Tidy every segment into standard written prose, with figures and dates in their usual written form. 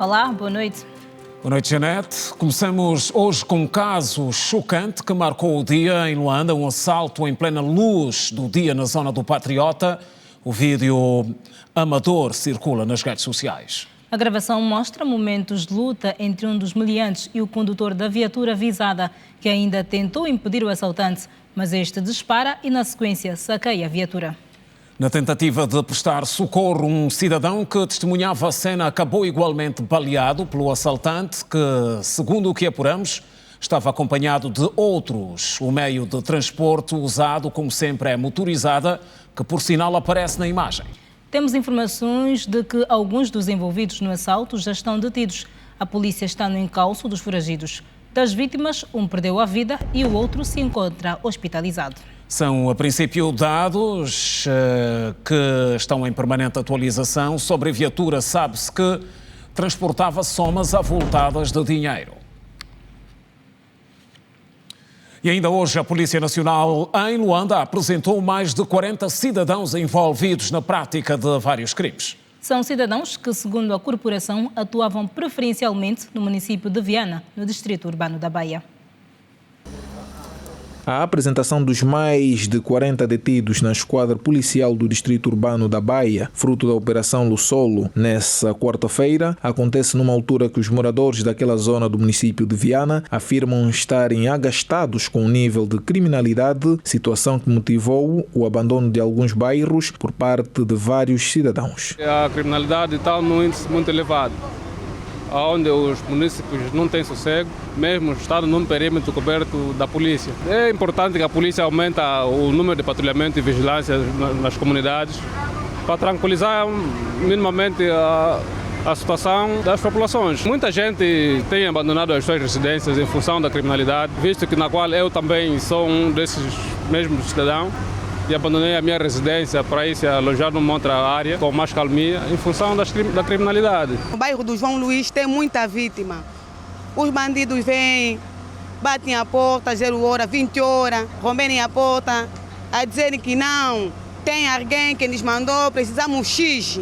Olá, boa noite. Boa noite, Janete. Começamos hoje com um caso chocante que marcou o dia em Luanda, um assalto em plena luz do dia na zona do Patriota. O vídeo amador circula nas redes sociais. A gravação mostra momentos de luta entre um dos meliantes e o condutor da viatura visada, que ainda tentou impedir o assaltante, mas este dispara e, na sequência, saqueia a viatura. Na tentativa de prestar socorro, um cidadão que testemunhava a cena acabou igualmente baleado pelo assaltante que, segundo o que apuramos, estava acompanhado de outros. O meio de transporte usado, como sempre, é motorizada, que por sinal aparece na imagem. Temos informações de que alguns dos envolvidos no assalto já estão detidos. A polícia está no encalço dos foragidos. Das vítimas, um perdeu a vida e o outro se encontra hospitalizado. São, a princípio, dados que estão em permanente atualização. Sobre a viatura, sabe-se que transportava somas avultadas de dinheiro. E ainda hoje a Polícia Nacional em Luanda apresentou mais de 40 cidadãos envolvidos na prática de vários crimes. São cidadãos que, segundo a corporação, atuavam preferencialmente no município de Viana, no distrito urbano da Baía. A apresentação dos mais de 40 detidos na esquadra policial do Distrito Urbano da Baía, fruto da Operação Lussolo, nessa quarta-feira, acontece numa altura que os moradores daquela zona do município de Viana afirmam estarem agastados com o nível de criminalidade, situação que motivou o abandono de alguns bairros por parte de vários cidadãos. A criminalidade está num índice muito elevado, onde os municípios não têm sossego, mesmo o Estado num perímetro coberto da polícia. É importante que a polícia aumente o número de patrulhamento e vigilância nas comunidades para tranquilizar minimamente a situação das populações. Muita gente tem abandonado as suas residências em função da criminalidade, visto que na qual eu também sou um desses mesmos cidadãos. E abandonei a minha residência para ir se alojar numa outra área com mais calmia em função da criminalidade. O bairro do João Luís tem muita vítima. Os bandidos vêm, batem a porta, 0 hora, 20 horas, rompem a porta, a dizerem que não, tem alguém que nos mandou, precisamos X.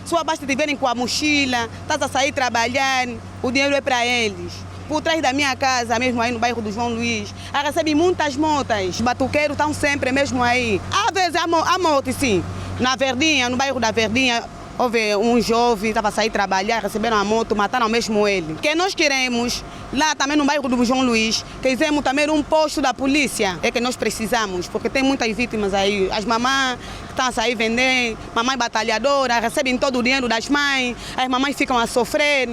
Só basta te verem com a mochila, estás a sair trabalhar, o dinheiro é para eles. Por trás da minha casa, mesmo aí no bairro do João Luís, recebem muitas motas. Os batuqueiros estão sempre mesmo aí. Às vezes há moto, sim. Na Verdinha, no bairro da Verdinha, houve um jovem, estava a sair trabalhar, receberam a moto, mataram mesmo ele. O que nós queremos, lá também no bairro do João Luís, queremos também um posto da polícia. É que nós precisamos, porque tem muitas vítimas aí. As mamães que estão a sair vender, mamãe batalhadora, recebem todo o dinheiro das mães, as mamães ficam a sofrer.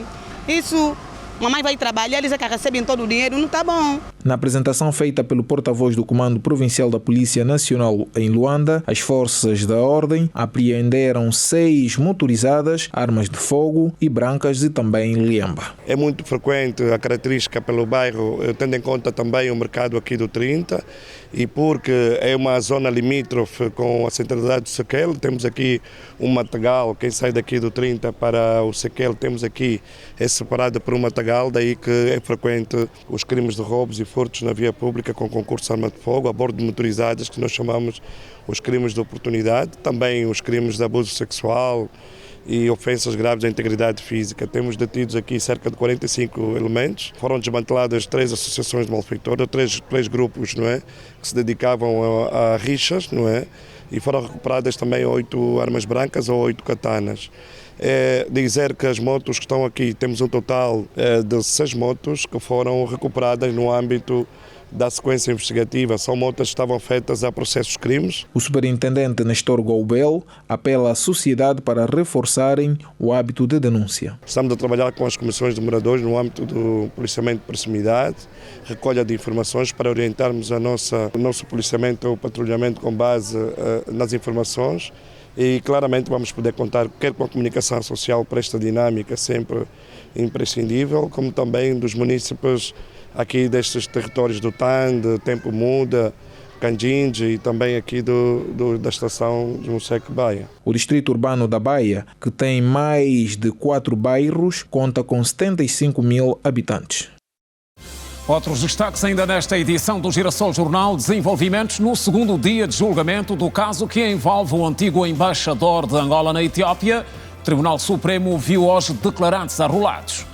Isso... Mamãe vai trabalhar, eles é que recebem todo o dinheiro, não está bom. Na apresentação feita pelo porta-voz do Comando Provincial da Polícia Nacional em Luanda, as forças da ordem apreenderam 6 motorizadas, armas de fogo e brancas e também liemba. É muito frequente a característica pelo bairro, tendo em conta também o mercado aqui do 30, e porque é uma zona limítrofe com a centralidade do Sequel, temos aqui um matagal, quem sai daqui do 30 para o Sequel, temos aqui, é separado por um matagal, daí que é frequente os crimes de roubos e furtos na via pública com concurso de arma de fogo, a bordo de motorizadas, que nós chamamos os crimes de oportunidade, também os crimes de abuso sexual e ofensas graves à integridade física. Temos detidos aqui cerca de 45 elementos. Foram desmanteladas 3 associações de malfeitores, 3 grupos, não é, que se dedicavam a rixas, não é, e foram recuperadas também 8 armas brancas ou 8 katanas. É dizer que as motos que estão aqui, temos um total de 6 motos que foram recuperadas no âmbito da sequência investigativa. São motas que estavam feitas a processos crimes. O superintendente Nestor Goubel apela à sociedade para reforçarem o hábito de denúncia. Estamos a trabalhar com as comissões de moradores no âmbito do policiamento de proximidade, recolha de informações para orientarmos o nosso policiamento ou patrulhamento com base nas informações. E claramente vamos poder contar quer com a comunicação social para esta dinâmica sempre imprescindível, como também dos munícipes aqui destes territórios do Tande, Tempo Muda, Candinge e também aqui da estação de Musseque Baia. O Distrito Urbano da Baia, que tem mais de 4 bairros, conta com 75 mil habitantes. Outros destaques ainda nesta edição do Girassol Jornal: desenvolvimentos no segundo dia de julgamento do caso que envolve o antigo embaixador de Angola na Etiópia. Tribunal Supremo viu hoje declarantes arrolados.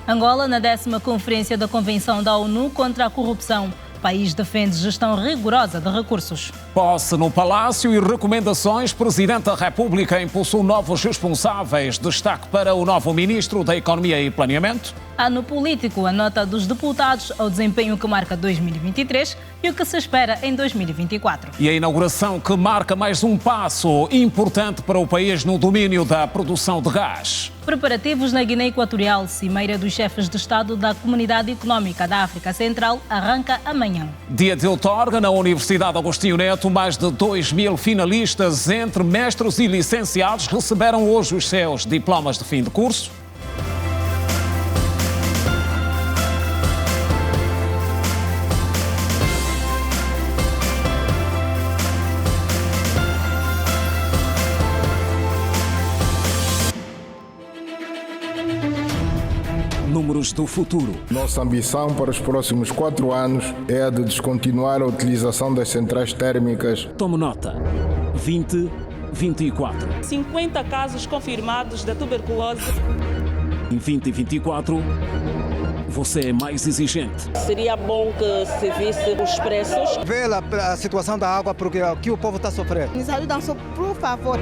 Angola, na 10ª Conferência da Convenção da ONU contra a Corrupção. O país defende gestão rigorosa de recursos. Posse no Palácio e recomendações. Presidente da República impulsou novos responsáveis. Destaque para o novo Ministro da Economia e Planeamento. Ano político, a nota dos deputados ao desempenho que marca 2023 e o que se espera em 2024. E a inauguração que marca mais um passo importante para o país no domínio da produção de gás. Preparativos na Guiné Equatorial. Cimeira dos chefes de Estado da Comunidade Económica da África Central arranca amanhã. Dia de outorga na Universidade Agostinho Neto. Mais de 2.000 finalistas entre mestres e licenciados receberam hoje os seus diplomas de fim de curso. Números do futuro. Nossa ambição para os próximos 4 anos é a de descontinuar a utilização das centrais térmicas. Tome nota. 2024. 50 casos confirmados da tuberculose. Em 2024, você é mais exigente. Seria bom que se visse os preços. Vê a situação da água, porque aqui o povo está sofrendo. Nos ajudam, por favor.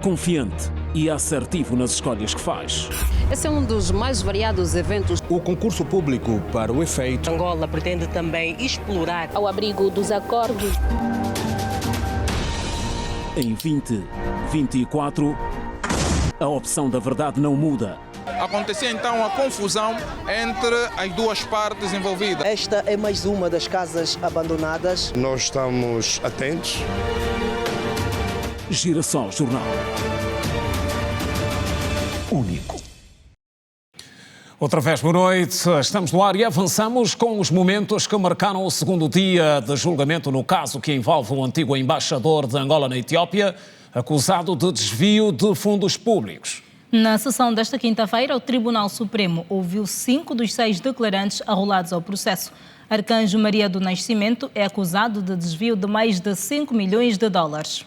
Confiante e assertivo nas escolhas que faz. Esse é um dos mais variados eventos. O concurso público para o efeito. Angola pretende também explorar ao abrigo dos acordos. Em 2024, a opção da verdade não muda. Acontecia então a confusão entre as duas partes envolvidas. Esta é mais uma das casas abandonadas. Nós estamos atentos. Girassol Jornal. Único. Outra vez, boa noite. Estamos no ar e avançamos com os momentos que marcaram o segundo dia de julgamento no caso que envolve o antigo embaixador de Angola na Etiópia, acusado de desvio de fundos públicos. Na sessão desta quinta-feira, o Tribunal Supremo ouviu 5 dos 6 declarantes arrolados ao processo. Arcanjo Maria do Nascimento é acusado de desvio de mais de 5 milhões de dólares.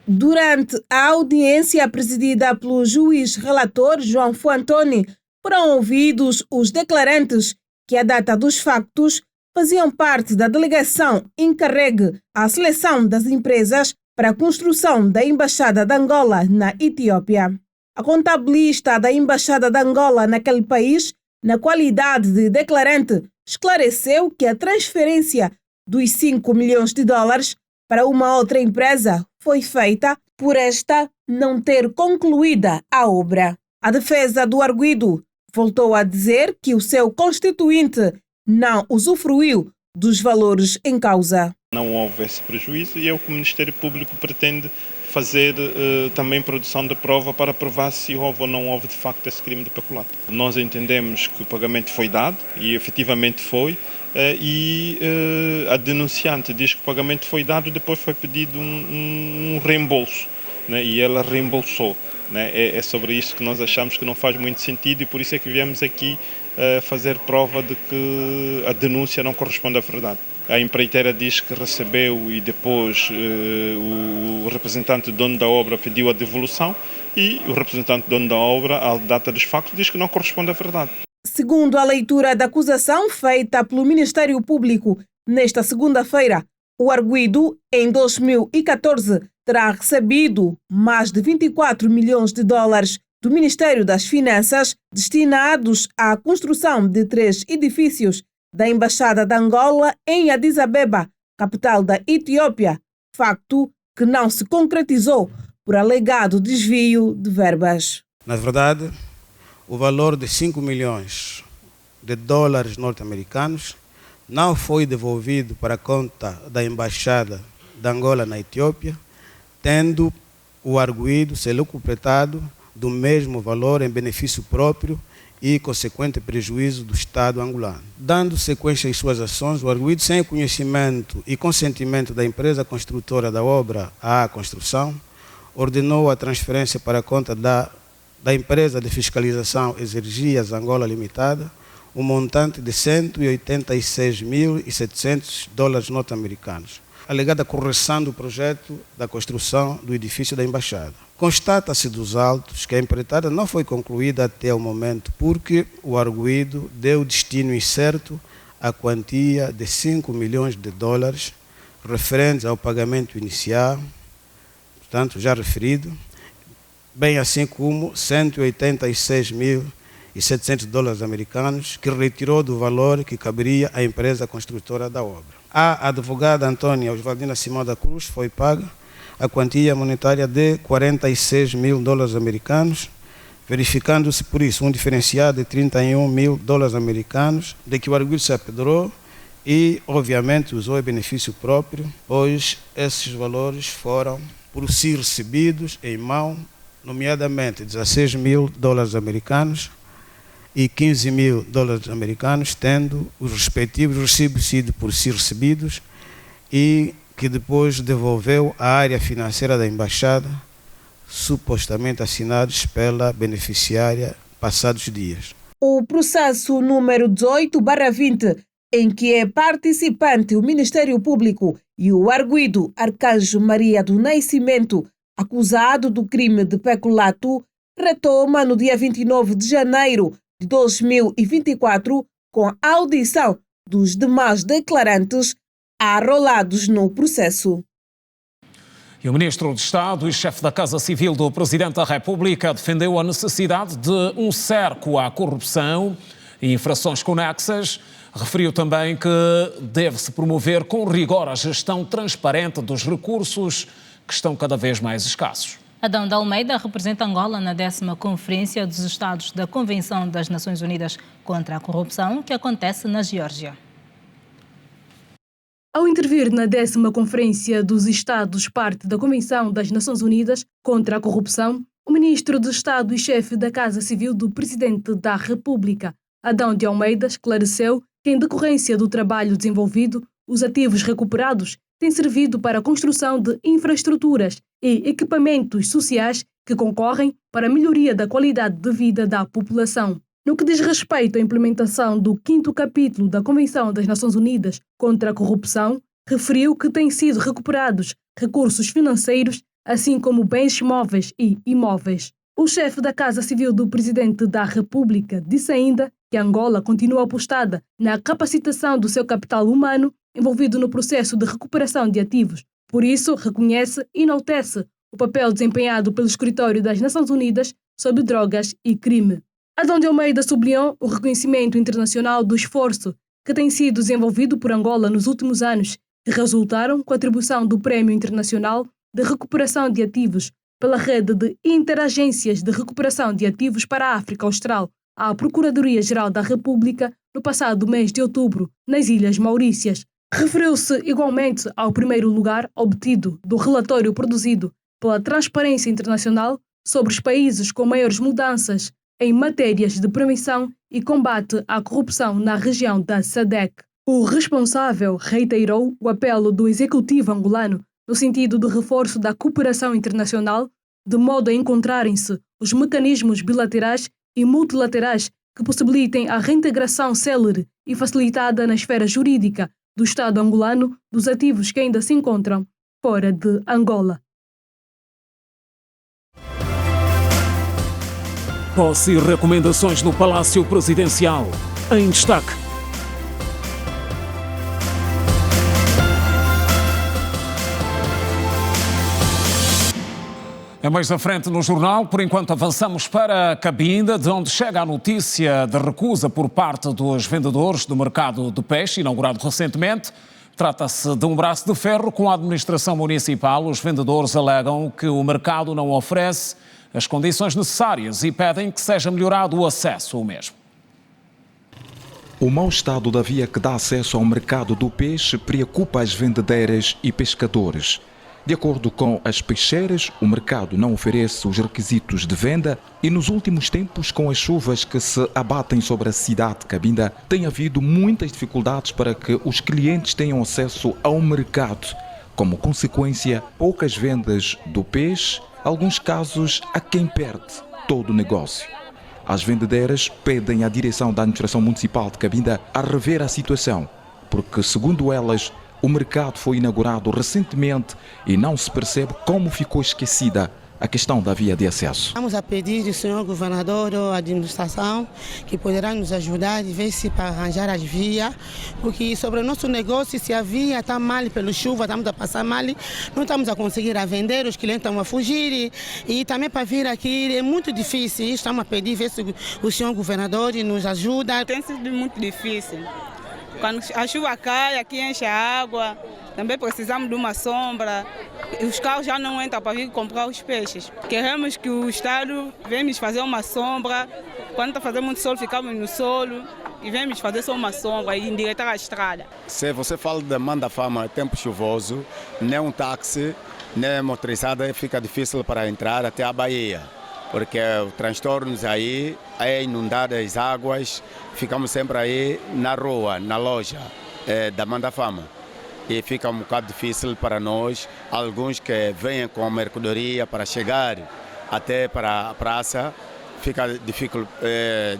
Durante a audiência presidida pelo juiz relator João Fuantoni, foram ouvidos os declarantes que, à data dos factos, faziam parte da delegação encarregue à seleção das empresas para a construção da Embaixada de Angola na Etiópia. A contabilista da Embaixada de Angola naquele país, na qualidade de declarante, esclareceu que a transferência dos 5 milhões de dólares para uma outra empresa foi feita por esta não ter concluída a obra. A defesa do arguido voltou a dizer que o seu constituinte não usufruiu dos valores em causa. Não houve esse prejuízo e é o que o Ministério Público pretende fazer também produção de prova para provar se houve ou não houve de facto esse crime de peculato. Nós entendemos que o pagamento foi dado e efetivamente foi, e a denunciante diz que o pagamento foi dado e depois foi pedido um reembolso, né, e ela reembolsou. Né? É sobre isso que nós achamos que não faz muito sentido e por isso é que viemos aqui fazer prova de que a denúncia não corresponde à verdade. A empreiteira diz que recebeu e depois o representante do dono da obra pediu a devolução e o representante do dono da obra, à data dos factos, diz que não corresponde à verdade. Segundo a leitura da acusação feita pelo Ministério Público nesta segunda-feira, o arguido, em 2014, terá recebido mais de 24 milhões de dólares do Ministério das Finanças destinados à construção de 3 edifícios da Embaixada de Angola em Addis Abeba, capital da Etiópia, facto que não se concretizou por alegado desvio de verbas. Na verdade, o valor de 5 milhões de dólares norte-americanos não foi devolvido para a conta da Embaixada de Angola na Etiópia, tendo o arguido se lucupletado do mesmo valor em benefício próprio e consequente prejuízo do Estado angolano. Dando sequência às suas ações, o arguido, sem conhecimento e consentimento da empresa construtora da obra à construção, ordenou a transferência para a conta da empresa de fiscalização Exergias Angola Limitada, um montante de 186.700 dólares norte-americanos, alegada correção do projeto da construção do edifício da Embaixada. Constata-se dos autos que a empreitada não foi concluída até o momento porque o arguido deu destino incerto à quantia de 5 milhões de dólares referentes ao pagamento inicial, portanto já referido, bem assim como 186.700 dólares americanos que retirou do valor que caberia à empresa construtora da obra. A advogada Antônia Oswaldina Simão da Cruz foi paga a quantia monetária de 46 mil dólares americanos, verificando-se por isso um diferenciado de 31 mil dólares americanos, de que o arguido se apedrou e, obviamente, usou em benefício próprio, pois esses valores foram por si recebidos em mão, nomeadamente 16 mil dólares americanos e 15 mil dólares americanos, tendo os respectivos recibos sido por si recebidos e que depois devolveu à área financeira da Embaixada, supostamente assinados pela beneficiária passados dias. O processo número 18/20, em que é participante o Ministério Público e o arguido Arcanjo Maria do Nascimento, acusado do crime de peculato, retoma no dia 29 de janeiro de 2024, com a audição dos demais declarantes arrolados no processo. E o Ministro de Estado e chefe da Casa Civil do Presidente da República defendeu a necessidade de um cerco à corrupção e infrações conexas. Referiu também que deve-se promover com rigor a gestão transparente dos recursos que estão cada vez mais escassos. Adão de Almeida representa Angola na 10ª Conferência dos Estados da Convenção das Nações Unidas contra a Corrupção, que acontece na Geórgia. Ao intervir na 10ª Conferência dos Estados, parte da Convenção das Nações Unidas contra a Corrupção, o Ministro de Estado e chefe da Casa Civil do Presidente da República, Adão de Almeida, esclareceu que, em decorrência do trabalho desenvolvido, os ativos recuperados têm servido para a construção de infraestruturas e equipamentos sociais que concorrem para a melhoria da qualidade de vida da população. No que diz respeito à implementação do 5º capítulo da Convenção das Nações Unidas contra a Corrupção, referiu que têm sido recuperados recursos financeiros, assim como bens móveis e imóveis. O chefe da Casa Civil do Presidente da República disse ainda que Angola continua apostada na capacitação do seu capital humano envolvido no processo de recuperação de ativos. Por isso, reconhece e enaltece o papel desempenhado pelo Escritório das Nações Unidas sobre drogas e crime. Adão de Almeida sublinhou o reconhecimento internacional do esforço que tem sido desenvolvido por Angola nos últimos anos, que resultaram com a atribuição do Prémio Internacional de Recuperação de Ativos pela Rede de Interagências de Recuperação de Ativos para a África Austral à Procuradoria-Geral da República no passado mês de outubro, nas Ilhas Maurícias. Referiu-se igualmente ao primeiro lugar obtido do relatório produzido pela Transparência Internacional sobre os países com maiores mudanças em matérias de prevenção e combate à corrupção na região da SADC. O responsável reiterou o apelo do executivo angolano no sentido do reforço da cooperação internacional, de modo a encontrarem-se os mecanismos bilaterais e multilaterais que possibilitem a reintegração célere e facilitada na esfera jurídica do Estado angolano dos ativos que ainda se encontram fora de Angola. Posse e recomendações no Palácio Presidencial. Em destaque. É mais à frente no jornal. Por enquanto avançamos para Cabinda, de onde chega a notícia de recusa por parte dos vendedores do mercado de peixe, inaugurado recentemente. Trata-se de um braço de ferro com a administração municipal. Os vendedores alegam que o mercado não oferece as condições necessárias e pedem que seja melhorado o acesso ao mesmo. O mau estado da via que dá acesso ao mercado do peixe preocupa as vendedeiras e pescadores. De acordo com as peixeiras, o mercado não oferece os requisitos de venda e nos últimos tempos, com as chuvas que se abatem sobre a cidade de Cabinda, tem havido muitas dificuldades para que os clientes tenham acesso ao mercado. Como consequência, poucas vendas do peixe, alguns casos a quem perde todo o negócio. As vendedeiras pedem à direção da administração municipal de Cabinda a rever a situação, porque, segundo elas, O mercado foi inaugurado recentemente e não se percebe como ficou esquecida a questão da via de acesso. Vamos a pedir ao senhor governador ou à administração que poderá nos ajudar e ver se para arranjar as vias, porque sobre o nosso negócio, se a via está mal pela chuva, estamos a passar mal, não estamos a conseguir a vender, os clientes estão a fugir e também para vir aqui é muito difícil. Estamos a pedir ver se o senhor governador nos ajuda. Tem sido muito difícil. Quando a chuva cai, aqui enche a água, também precisamos de uma sombra. Os carros já não entram para vir comprar os peixes. Queremos que o Estado venha nos fazer uma sombra. Quando está fazendo muito sol, ficamos no solo e vem nos fazer só uma sombra e endireitar a estrada. Se você fala de Mandafama, tempo chuvoso, nem um táxi, nem motorizada fica difícil para entrar até a Bahia. Porque os transtornos aí, é inundar as águas, ficamos sempre aí na rua, na loja da Mandafama. E fica um bocado difícil para nós, alguns que vêm com a mercadoria para chegar até para a praça, fica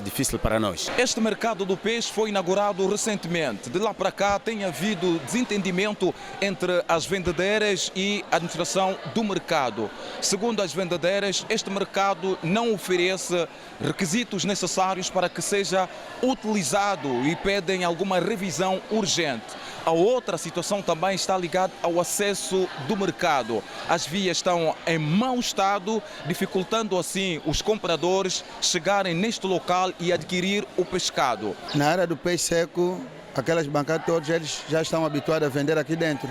difícil para nós. Este mercado do peixe foi inaugurado recentemente. De lá para cá tem havido desentendimento entre as vendedeiras e a administração do mercado. Segundo as vendedeiras, este mercado não oferece requisitos necessários para que seja utilizado e pedem alguma revisão urgente. A outra situação também está ligada ao acesso do mercado. As vias estão em mau estado, dificultando assim os compradores chegarem neste local e adquirir o pescado. Na área do peixe seco, aquelas bancadas todas eles já estão habituados a vender aqui dentro,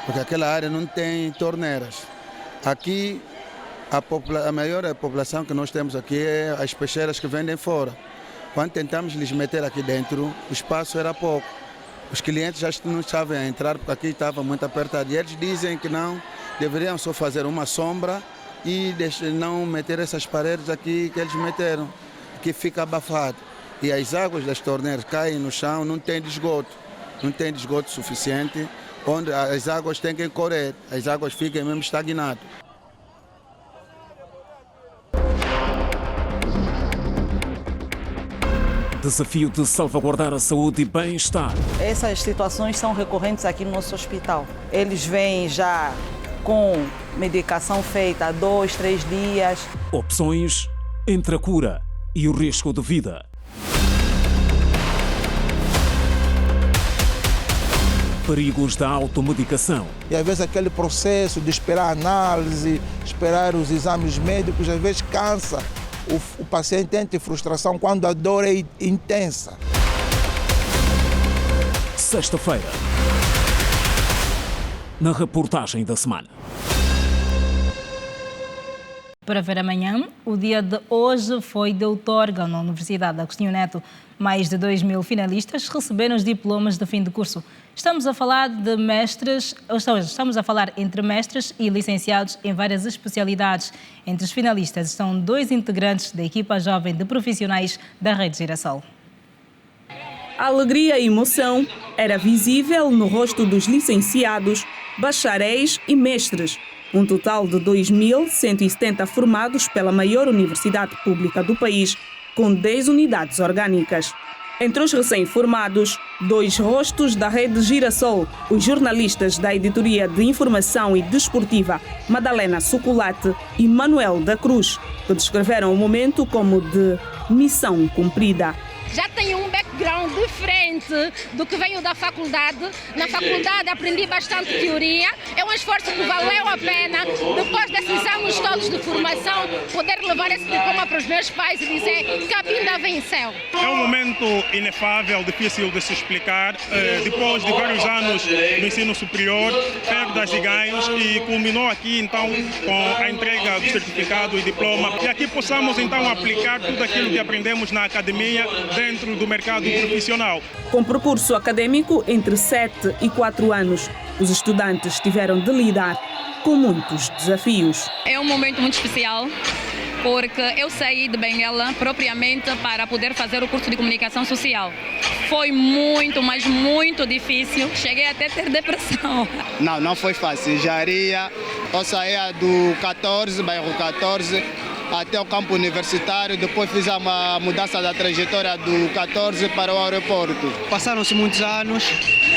porque aquela área não tem torneiras. Aqui, a maior população que nós temos aqui é as peixeiras que vendem fora. Quando tentamos lhes meter aqui dentro, o espaço era pouco. Os clientes já não estavam a entrar porque aqui estava muito apertado. E eles dizem que não, deveriam só fazer uma sombra e não meter essas paredes aqui que eles meteram, que fica abafado. E as águas das torneiras caem no chão, não tem esgoto suficiente, onde as águas têm que correr, as águas ficam mesmo estagnadas. Desafio de salvaguardar a saúde e bem-estar. Essas situações são recorrentes aqui no nosso hospital. Eles vêm já com medicação feita há 2, 3 dias. Opções entre a cura e o risco de vida. Perigos da automedicação. E às vezes aquele processo de esperar a análise, esperar os exames médicos, às vezes cansa. O paciente entra em frustração quando a dor é intensa. Sexta-feira, na reportagem da semana. Para ver amanhã, o dia de hoje foi de outorga na Universidade Agostinho Neto. Mais de 2.000 finalistas receberam os diplomas de fim de curso. Estamos a falar entre mestres e licenciados em várias especialidades. Entre os finalistas estão 2 integrantes da equipa jovem de profissionais da Rede Girassol. A alegria e emoção era visível no rosto dos licenciados, bacharéis e mestres. Um total de 2.170 formados pela maior universidade pública do país, com 10 unidades orgânicas. Entre os recém-formados, 2 rostos da Rede Girassol, os jornalistas da Editoria de Informação e Desportiva Madalena Socolate e Manuel da Cruz, que descreveram o momento como de missão cumprida. Já tenho um background diferente do que venho da faculdade. Na faculdade aprendi bastante teoria. É um esforço que valeu a pena, depois desses anos todos de formação, poder levar esse diploma para os meus pais e dizer que a Cabinda venceu. É um momento inefável, difícil de se explicar. Depois de vários anos no ensino superior, perdas e ganhos, e culminou aqui então com a entrega do certificado e diploma. E aqui possamos então aplicar tudo aquilo que aprendemos na academia dentro do mercado profissional. Com percurso acadêmico entre 7 e 4 anos, os estudantes tiveram de lidar com muitos desafios. É um momento muito especial, porque eu saí de Benguela propriamente para poder fazer o curso de comunicação social. Foi muito, mas muito difícil. Cheguei até a ter depressão. Não foi fácil. Eu saía do 14, bairro 14, até o campo universitário, depois fiz a mudança da trajetória do 14 para o aeroporto. Passaram-se muitos anos,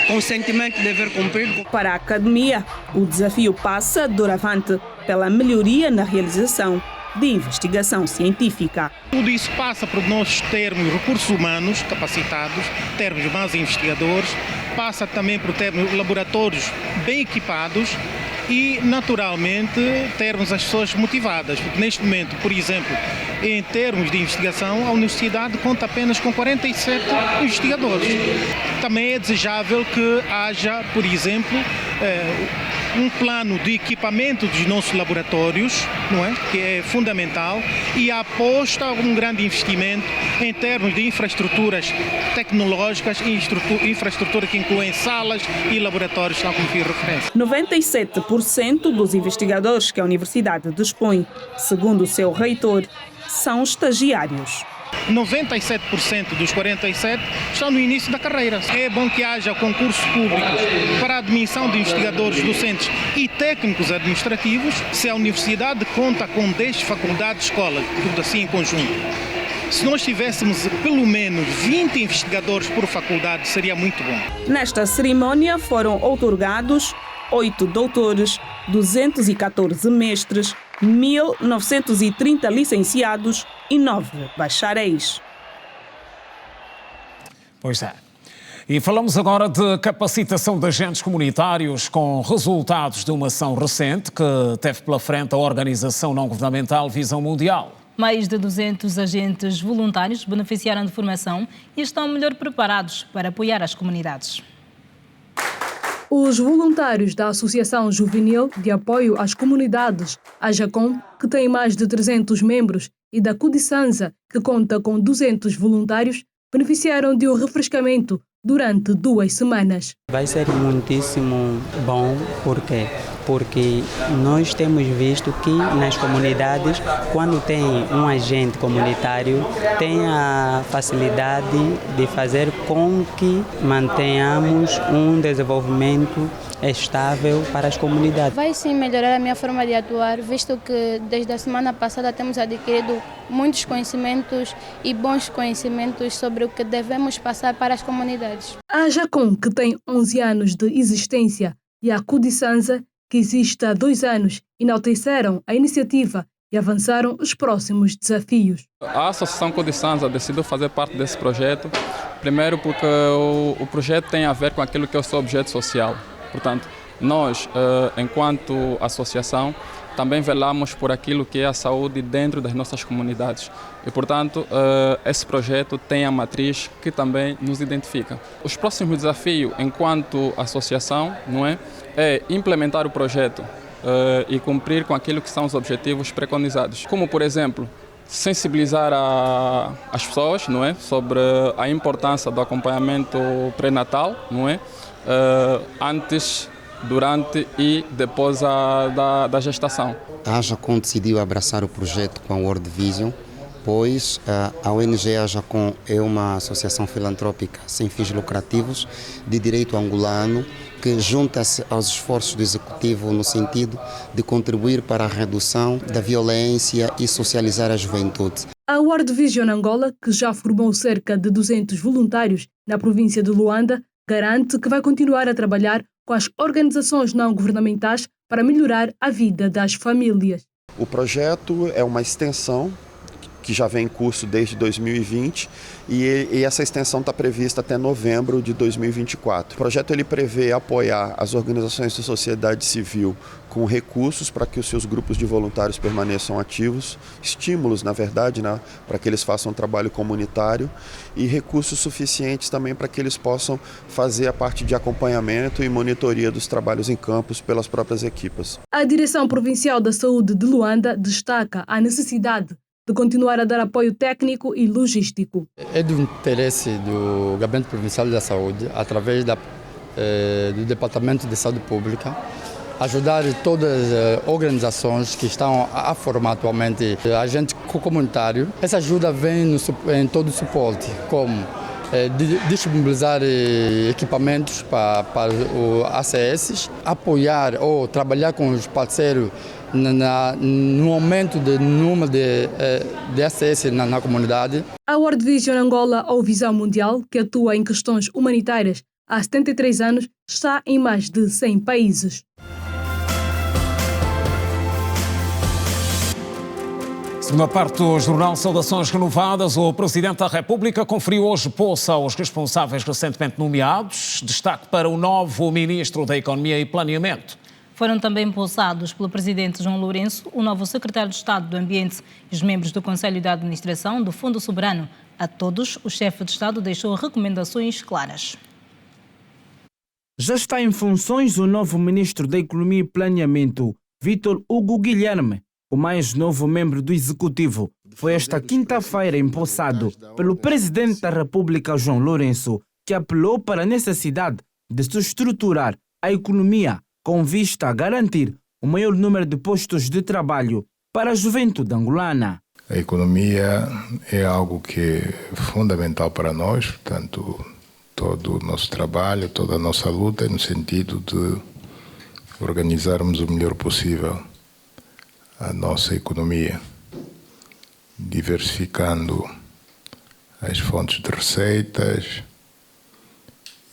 com o sentimento de dever cumprido. Para a academia, o desafio passa, doravante, pela melhoria na realização de investigação científica. Tudo isso passa por nós termos recursos humanos capacitados, termos mais investigadores, passa também por termos laboratórios bem equipados e, naturalmente, termos as pessoas motivadas. Porque neste momento, por exemplo, em termos de investigação, a universidade conta apenas com 47 investigadores. Também é desejável que haja, por exemplo, um plano de equipamento dos nossos laboratórios, não é? Que é fundamental, e aposta um grande investimento em termos de infraestruturas tecnológicas e infraestrutura que incluem salas e laboratórios, tal como fiz referência. 97% dos investigadores que a universidade dispõe, segundo o seu reitor, são estagiários. 97% dos 47 estão no início da carreira. É bom que haja concursos públicos para a admissão de investigadores, docentes e técnicos administrativos. Se a universidade conta com 10 faculdades, escolas, tudo assim em conjunto. Se nós tivéssemos pelo menos 20 investigadores por faculdade, seria muito bom. Nesta cerimônia foram outorgados 8 doutores, 214 mestres, 1.930 licenciados e 9 bacharéis. Pois é. E falamos agora de capacitação de agentes comunitários com resultados de uma ação recente que teve pela frente a organização não-governamental Visão Mundial. Mais de 200 agentes voluntários beneficiaram de formação e estão melhor preparados para apoiar as comunidades. Os voluntários da Associação Juvenil de Apoio às Comunidades, a JACOM, que tem mais de 300 membros, e da Cudisanza, que conta com 200 voluntários, beneficiaram de um refrescamento durante 2 semanas. Vai ser muitíssimo bom, porque nós temos visto que nas comunidades, quando tem um agente comunitário, tem a facilidade de fazer com que mantenhamos um desenvolvimento estável para as comunidades. Vai sim melhorar a minha forma de atuar, visto que desde a semana passada temos adquirido muitos conhecimentos e bons conhecimentos sobre o que devemos passar para as comunidades. A JACOM, que tem 11 anos de existência, e a Cudisanza, que existe há 2 anos, enalteceram a iniciativa e avançaram os próximos desafios. A Associação Cudisanza decidiu fazer parte desse projeto, primeiro porque o projeto tem a ver com aquilo que é o seu objeto social. Portanto, nós, enquanto associação, também velamos por aquilo que é a saúde dentro das nossas comunidades. E, portanto, esse projeto tem a matriz que também nos identifica. Os próximos desafios, enquanto associação, é implementar o projeto e cumprir com aquilo que são os objetivos preconizados. Como, por exemplo, sensibilizar as pessoas, sobre a importância do acompanhamento pré-natal, antes, durante e depois da gestação. A JACOM decidiu abraçar o projeto com a World Vision, pois a ONG JACOM é uma associação filantrópica sem fins lucrativos de direito angolano que junta-se aos esforços do Executivo no sentido de contribuir para a redução da violência e socializar a juventude. A World Vision Angola, que já formou cerca de 200 voluntários na província de Luanda, garante que vai continuar a trabalhar com as organizações não-governamentais para melhorar a vida das famílias. O projeto é uma extensão que já vem em curso desde 2020 e essa extensão está prevista até novembro de 2024. O projeto ele prevê apoiar as organizações da sociedade civil com recursos para que os seus grupos de voluntários permaneçam ativos, estímulos, na verdade, para que eles façam um trabalho comunitário e recursos suficientes também para que eles possam fazer a parte de acompanhamento e monitoria dos trabalhos em campos pelas próprias equipas. A Direção Provincial da Saúde de Luanda destaca a necessidade de continuar a dar apoio técnico e logístico. É do interesse do Gabinete Provincial da Saúde, através do Departamento de Saúde Pública, ajudar todas as organizações que estão a formar atualmente agente comunitário. Essa ajuda vem em todo o suporte, como disponibilizar equipamentos para os ACS, apoiar ou trabalhar com os parceiros no aumento do número de ACS na comunidade. A World Vision Angola, ou Visão Mundial, que atua em questões humanitárias, há 73 anos, está em mais de 100 países. Segunda parte do Jornal Saudações Renovadas, o Presidente da República conferiu hoje posse aos responsáveis recentemente nomeados. Destaque para o novo Ministro da Economia e Planeamento. Foram também possados pelo Presidente João Lourenço, o novo Secretário de Estado do Ambiente e os membros do Conselho de Administração do Fundo Soberano. A todos, o chefe de Estado deixou recomendações claras. Já está em funções o novo Ministro da Economia e Planeamento, Vítor Hugo Guilherme, o mais novo membro do Executivo. Foi esta quinta-feira empossado pelo Presidente da República, João Lourenço, que apelou para a necessidade de se estruturar a economia com vista a garantir o maior número de postos de trabalho para a juventude angolana. A economia é algo que é fundamental para nós, portanto, todo o nosso trabalho, toda a nossa luta é no sentido de organizarmos o melhor possível a nossa economia, diversificando as fontes de receitas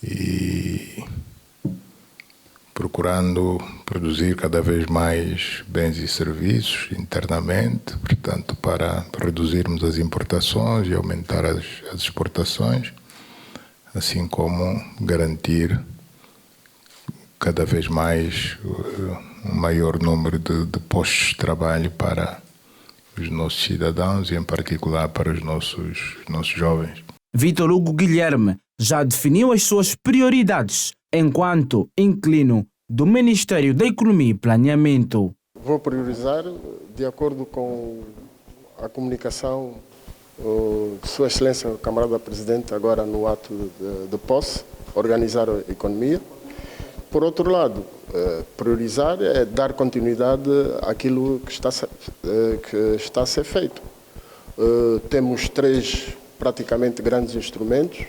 e procurando produzir cada vez mais bens e serviços internamente, portanto, para reduzirmos as importações e aumentar as exportações, assim como garantir cada vez mais um maior número de postos de trabalho para os nossos cidadãos e, em particular, para os nossos jovens. Vítor Hugo Guilherme já definiu as suas prioridades enquanto inquilino do Ministério da Economia e Planeamento. Vou priorizar, de acordo com a comunicação de Sua Excelência, o Camarada Presidente, agora no ato de posse, organizar a economia. Por outro lado, priorizar é dar continuidade àquilo que está a ser feito. Temos 3 praticamente grandes instrumentos: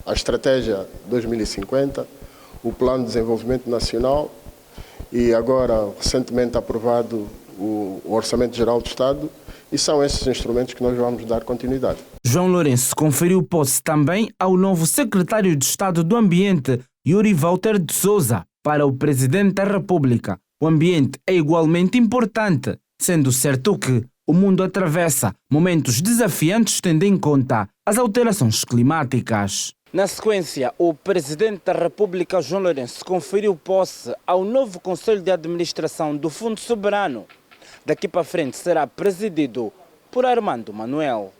a Estratégia 2050, o Plano de Desenvolvimento Nacional e agora recentemente aprovado o Orçamento Geral do Estado, e são esses instrumentos que nós vamos dar continuidade. João Lourenço conferiu posse também ao novo Secretário de Estado do Ambiente, Yuri Walter de Souza. Para o Presidente da República, o ambiente é igualmente importante, sendo certo que o mundo atravessa momentos desafiantes tendo em conta as alterações climáticas. Na sequência, o Presidente da República, João Lourenço, conferiu posse ao novo Conselho de Administração do Fundo Soberano. Daqui para frente será presidido por Armando Manuel.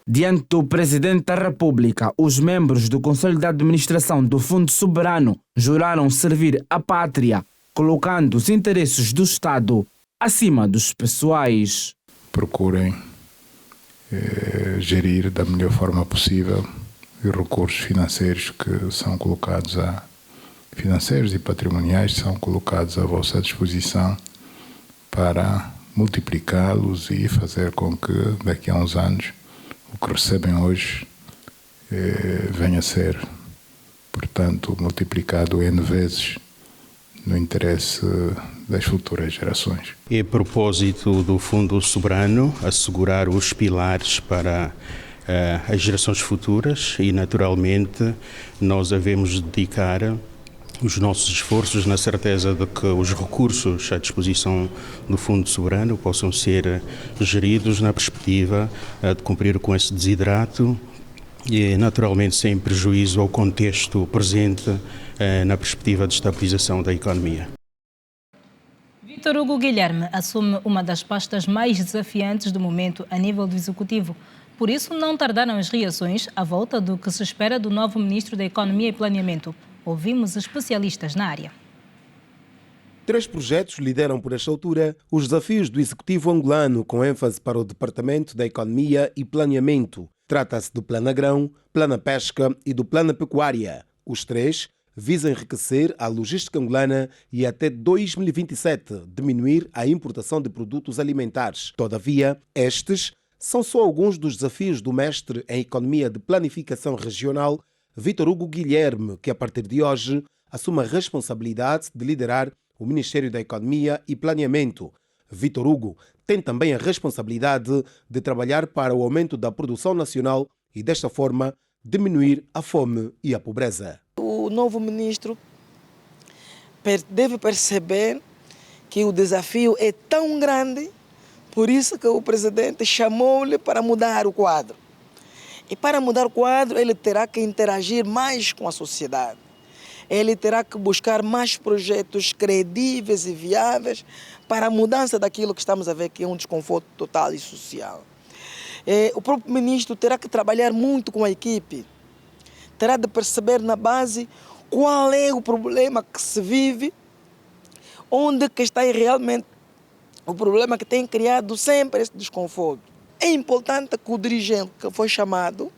Diante do Presidente da República, os membros do Conselho de Administração do Fundo Soberano juraram servir a pátria, colocando os interesses do Estado acima dos pessoais. Procurem gerir da melhor forma possível os recursos financeiros que são colocados financeiros e patrimoniais são colocados à vossa disposição para multiplicá-los e fazer com que daqui a uns anos o que recebem hoje venha a ser, portanto, multiplicado N vezes no interesse das futuras gerações. É propósito do Fundo Soberano assegurar os pilares para as gerações futuras e, naturalmente, nós devemos dedicar os nossos esforços na certeza de que os recursos à disposição do Fundo Soberano possam ser geridos na perspectiva de cumprir com esse desidrato e, naturalmente, sem prejuízo ao contexto presente na perspectiva de estabilização da economia. Vítor Hugo Guilherme assume uma das pastas mais desafiantes do momento a nível do Executivo. Por isso, não tardaram as reações à volta do que se espera do novo Ministro da Economia e Planeamento. Ouvimos especialistas na área. 3 projetos lideram por esta altura os desafios do Executivo angolano, com ênfase para o Departamento da Economia e Planeamento. Trata-se do Plano Agrão, Plano Pesca e do Plano Pecuária. Os 3 visam enriquecer a logística angolana e até 2027 diminuir a importação de produtos alimentares. Todavia, estes são só alguns dos desafios do mestre em Economia de Planificação Regional, Vítor Hugo Guilherme, que a partir de hoje assume a responsabilidade de liderar o Ministério da Economia e Planeamento. Vítor Hugo tem também a responsabilidade de trabalhar para o aumento da produção nacional e, desta forma, diminuir a fome e a pobreza. O novo ministro deve perceber que o desafio é tão grande, por isso que o presidente chamou-lhe para mudar o quadro. E para mudar o quadro, ele terá que interagir mais com a sociedade. Ele terá que buscar mais projetos credíveis e viáveis para a mudança daquilo que estamos a ver que é um desconforto total e social. O próprio ministro terá que trabalhar muito com a equipe, terá de perceber na base qual é o problema que se vive, onde que está realmente o problema que tem criado sempre esse desconforto. É importante que o dirigente que foi chamado,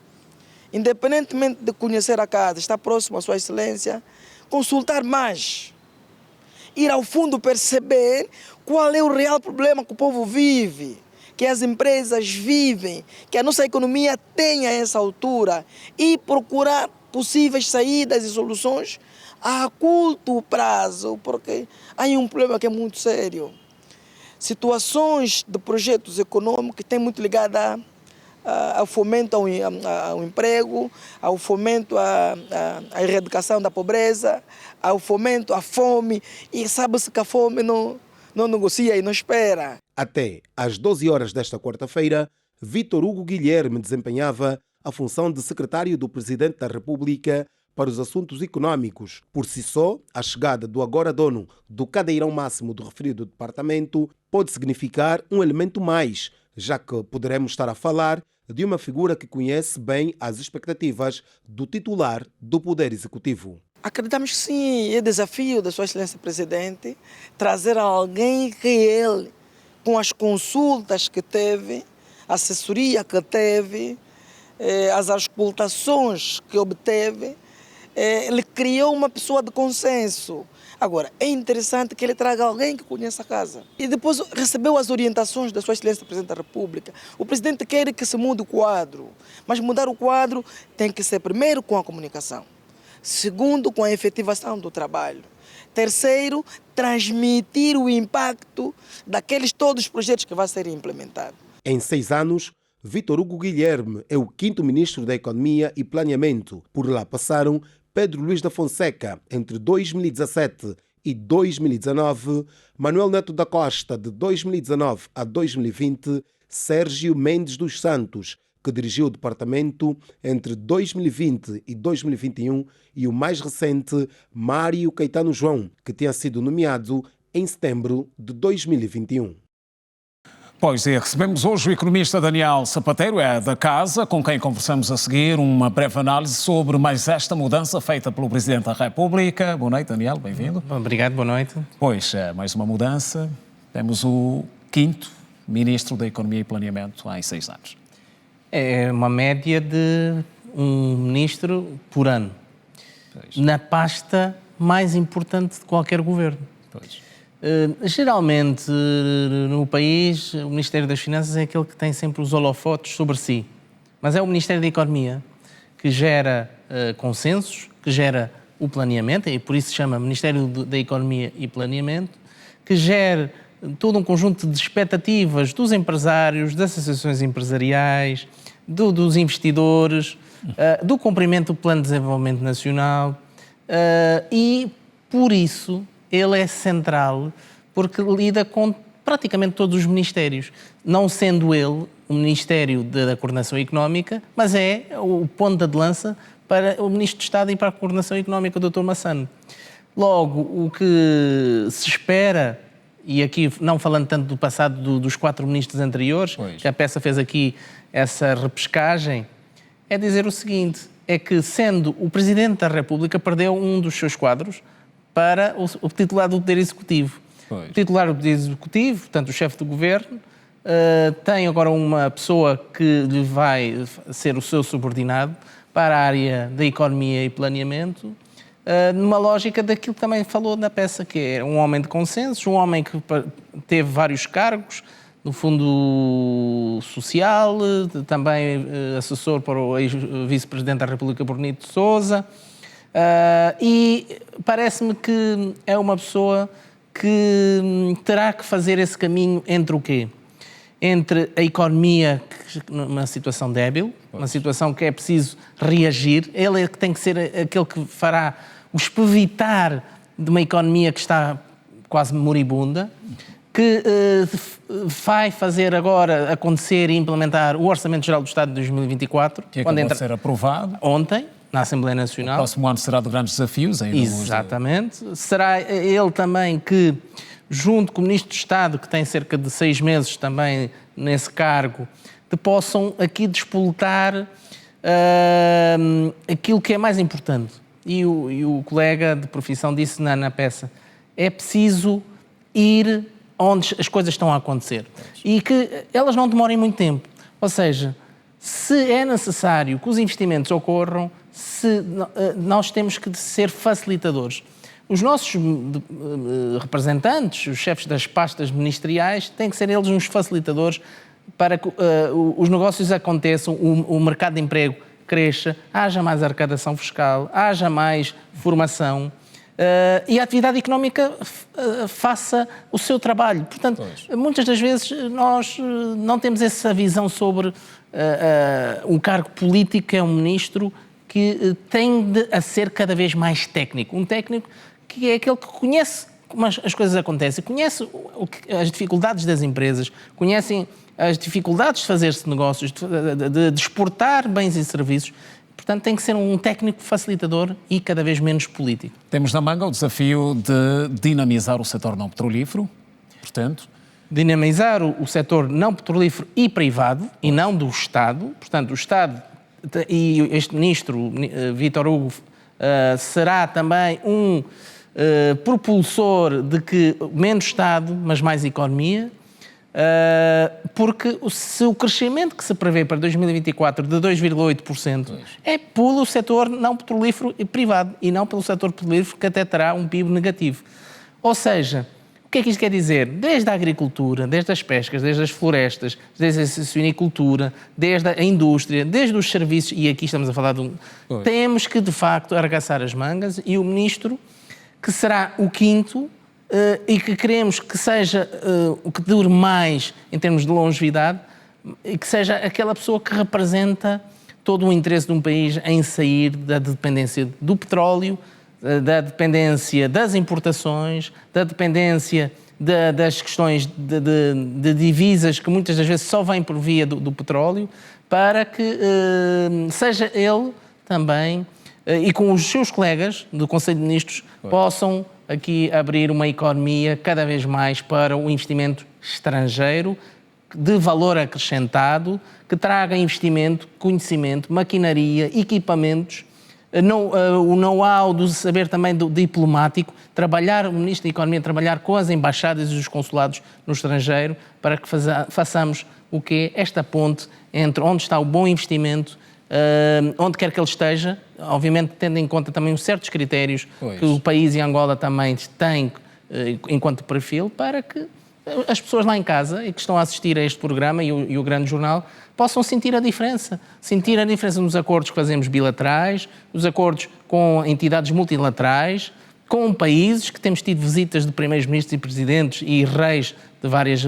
independentemente de conhecer a casa, está próximo à Sua Excelência, consultar mais, ir ao fundo perceber qual é o real problema que o povo vive, que as empresas vivem, que a nossa economia tem a essa altura e procurar possíveis saídas e soluções a curto prazo, porque há um problema que é muito sério. Situações de projetos econômicos que têm muito ligada ao fomento ao emprego, ao fomento à erradicação da pobreza, ao fomento à fome, e sabe-se que a fome não negocia e não espera. Até às 12 horas desta quarta-feira, Vítor Hugo Guilherme desempenhava a função de secretário do Presidente da República para os assuntos econômicos. Por si só, a chegada do agora dono do cadeirão máximo do referido departamento pode significar um elemento mais, já que poderemos estar a falar de uma figura que conhece bem as expectativas do titular do Poder Executivo. Acreditamos que sim, é desafio da Sua Excelência Presidente trazer alguém que ele, com as consultas que teve, a assessoria que teve, as auscultações que obteve, ele criou uma pessoa de consenso. Agora, é interessante que ele traga alguém que conheça a casa. E depois recebeu as orientações da Sua Excelência Presidente da República. O Presidente quer que se mude o quadro, mas mudar o quadro tem que ser primeiro com a comunicação, segundo com a efetivação do trabalho, terceiro, transmitir o impacto daqueles todos os projetos que vão ser implementados. Em 6 anos, Vítor Hugo Guilherme é o 5º ministro da Economia e Planeamento. Por lá passaram Pedro Luís da Fonseca, entre 2017 e 2019, Manuel Neto da Costa, de 2019 a 2020, Sérgio Mendes dos Santos, que dirigiu o departamento entre 2020 e 2021, e o mais recente, Mário Caetano João, que tinha sido nomeado em setembro de 2021. Pois é, recebemos hoje o economista Daniel Sapateiro, é da casa, com quem conversamos a seguir uma breve análise sobre mais esta mudança feita pelo Presidente da República. Boa noite, Daniel, bem-vindo. Obrigado, boa noite. Pois, mais uma mudança. Temos o 5º Ministro da Economia e Planeamento em 6 anos. É uma média de um ministro por ano, na pasta mais importante de qualquer governo. Pois. Geralmente, no país, o Ministério das Finanças é aquele que tem sempre os holofotes sobre si. Mas é o Ministério da Economia que gera consensos, que gera o planeamento, e por isso se chama Ministério da Economia e Planeamento, que gera todo um conjunto de expectativas dos empresários, das associações empresariais, dos investidores, do cumprimento do Plano de Desenvolvimento Nacional, e, por isso, ele é central porque lida com praticamente todos os ministérios, não sendo ele o Ministério da Coordenação Económica, mas é o ponta de lança para o Ministro de Estado e para a Coordenação Económica, o Dr. Massano. Logo, o que se espera, e aqui não falando tanto do passado dos 4 ministros anteriores, que a peça fez aqui essa repescagem, é dizer o seguinte, é que sendo o Presidente da República perdeu um dos seus quadros para o titular do Poder Executivo. Pois. O titular do Poder Executivo, portanto o chefe do Governo, tem agora uma pessoa que lhe vai ser o seu subordinado para a área da Economia e Planeamento, numa lógica daquilo que também falou na peça, que é um homem de consensos, um homem que teve vários cargos, no Fundo Social, também assessor para o ex-vice-presidente da República, Bonito Sousa, e parece-me que é uma pessoa que terá que fazer esse caminho entre o quê? entre a economia numa situação débil, uma situação que é preciso reagir. Ele é que tem que ser aquele que fará o espevitar de uma economia que está quase moribunda, que vai fazer agora acontecer e implementar o Orçamento Geral do Estado de 2024. Que acabou de ser aprovado. Ontem, na Assembleia Nacional. O próximo ano será de grandes desafios. Ainda Exatamente. Será ele também que, junto com o Ministro de Estado, que tem cerca de 6 meses também nesse cargo, que possam aqui despoletar aquilo que é mais importante. E o colega de profissão disse na peça, é preciso ir onde as coisas estão a acontecer e que elas não demorem muito tempo. Ou seja, se é necessário que os investimentos ocorram, nós temos que ser facilitadores. Os nossos representantes, os chefes das pastas ministeriais, têm que ser eles uns facilitadores para que os negócios aconteçam, o mercado de emprego cresça, haja mais arrecadação fiscal, haja mais formação e a atividade económica faça o seu trabalho. Portanto, muitas das vezes nós não temos essa visão sobre um cargo político, que é um ministro que tende a ser cada vez mais técnico. Um técnico que é aquele que conhece como as coisas acontecem, conhece as dificuldades das empresas, conhecem as dificuldades de fazer-se negócios, de exportar bens e serviços. Portanto, tem que ser um técnico facilitador e cada vez menos político. Temos na manga o desafio de dinamizar o setor não petrolífero, portanto... Dinamizar o setor não petrolífero e privado, e não do Estado. Portanto, o Estado e este ministro, Vítor Hugo, será também um propulsor de que menos Estado, mas mais economia, porque se o crescimento que se prevê para 2024 de 2,8% é pelo setor não petrolífero e privado e não pelo setor petrolífero, que até terá um PIB negativo. Ou seja, o que é que isto quer dizer? Desde a agricultura, desde as pescas, desde as florestas, desde a suinicultura, desde a indústria, desde os serviços, e aqui estamos a falar de temos que, de facto, arregaçar as mangas, e o ministro, que será o quinto, e que queremos que seja o que dure mais em termos de longevidade, e que seja aquela pessoa que representa todo o interesse de um país em sair da dependência do petróleo, da dependência das importações, da dependência das questões de divisas, que muitas das vezes só vêm por via do petróleo, para que seja ele também, e com os seus colegas do Conselho de Ministros, possam aqui abrir uma economia cada vez mais para o investimento estrangeiro, de valor acrescentado, que traga investimento, conhecimento, maquinaria, equipamentos, o know-how do saber também do diplomático, o Ministro da Economia trabalhar com as embaixadas e os consulados no estrangeiro para que façamos o quê? Esta ponte entre onde está o bom investimento, onde quer que ele esteja, obviamente tendo em conta também certos critérios que o país e Angola também têm enquanto perfil, para que as pessoas lá em casa e que estão a assistir a este programa e o grande jornal possam sentir a diferença nos acordos que fazemos bilaterais, nos acordos com entidades multilaterais, com países que temos tido visitas de primeiros ministros e presidentes e reis de várias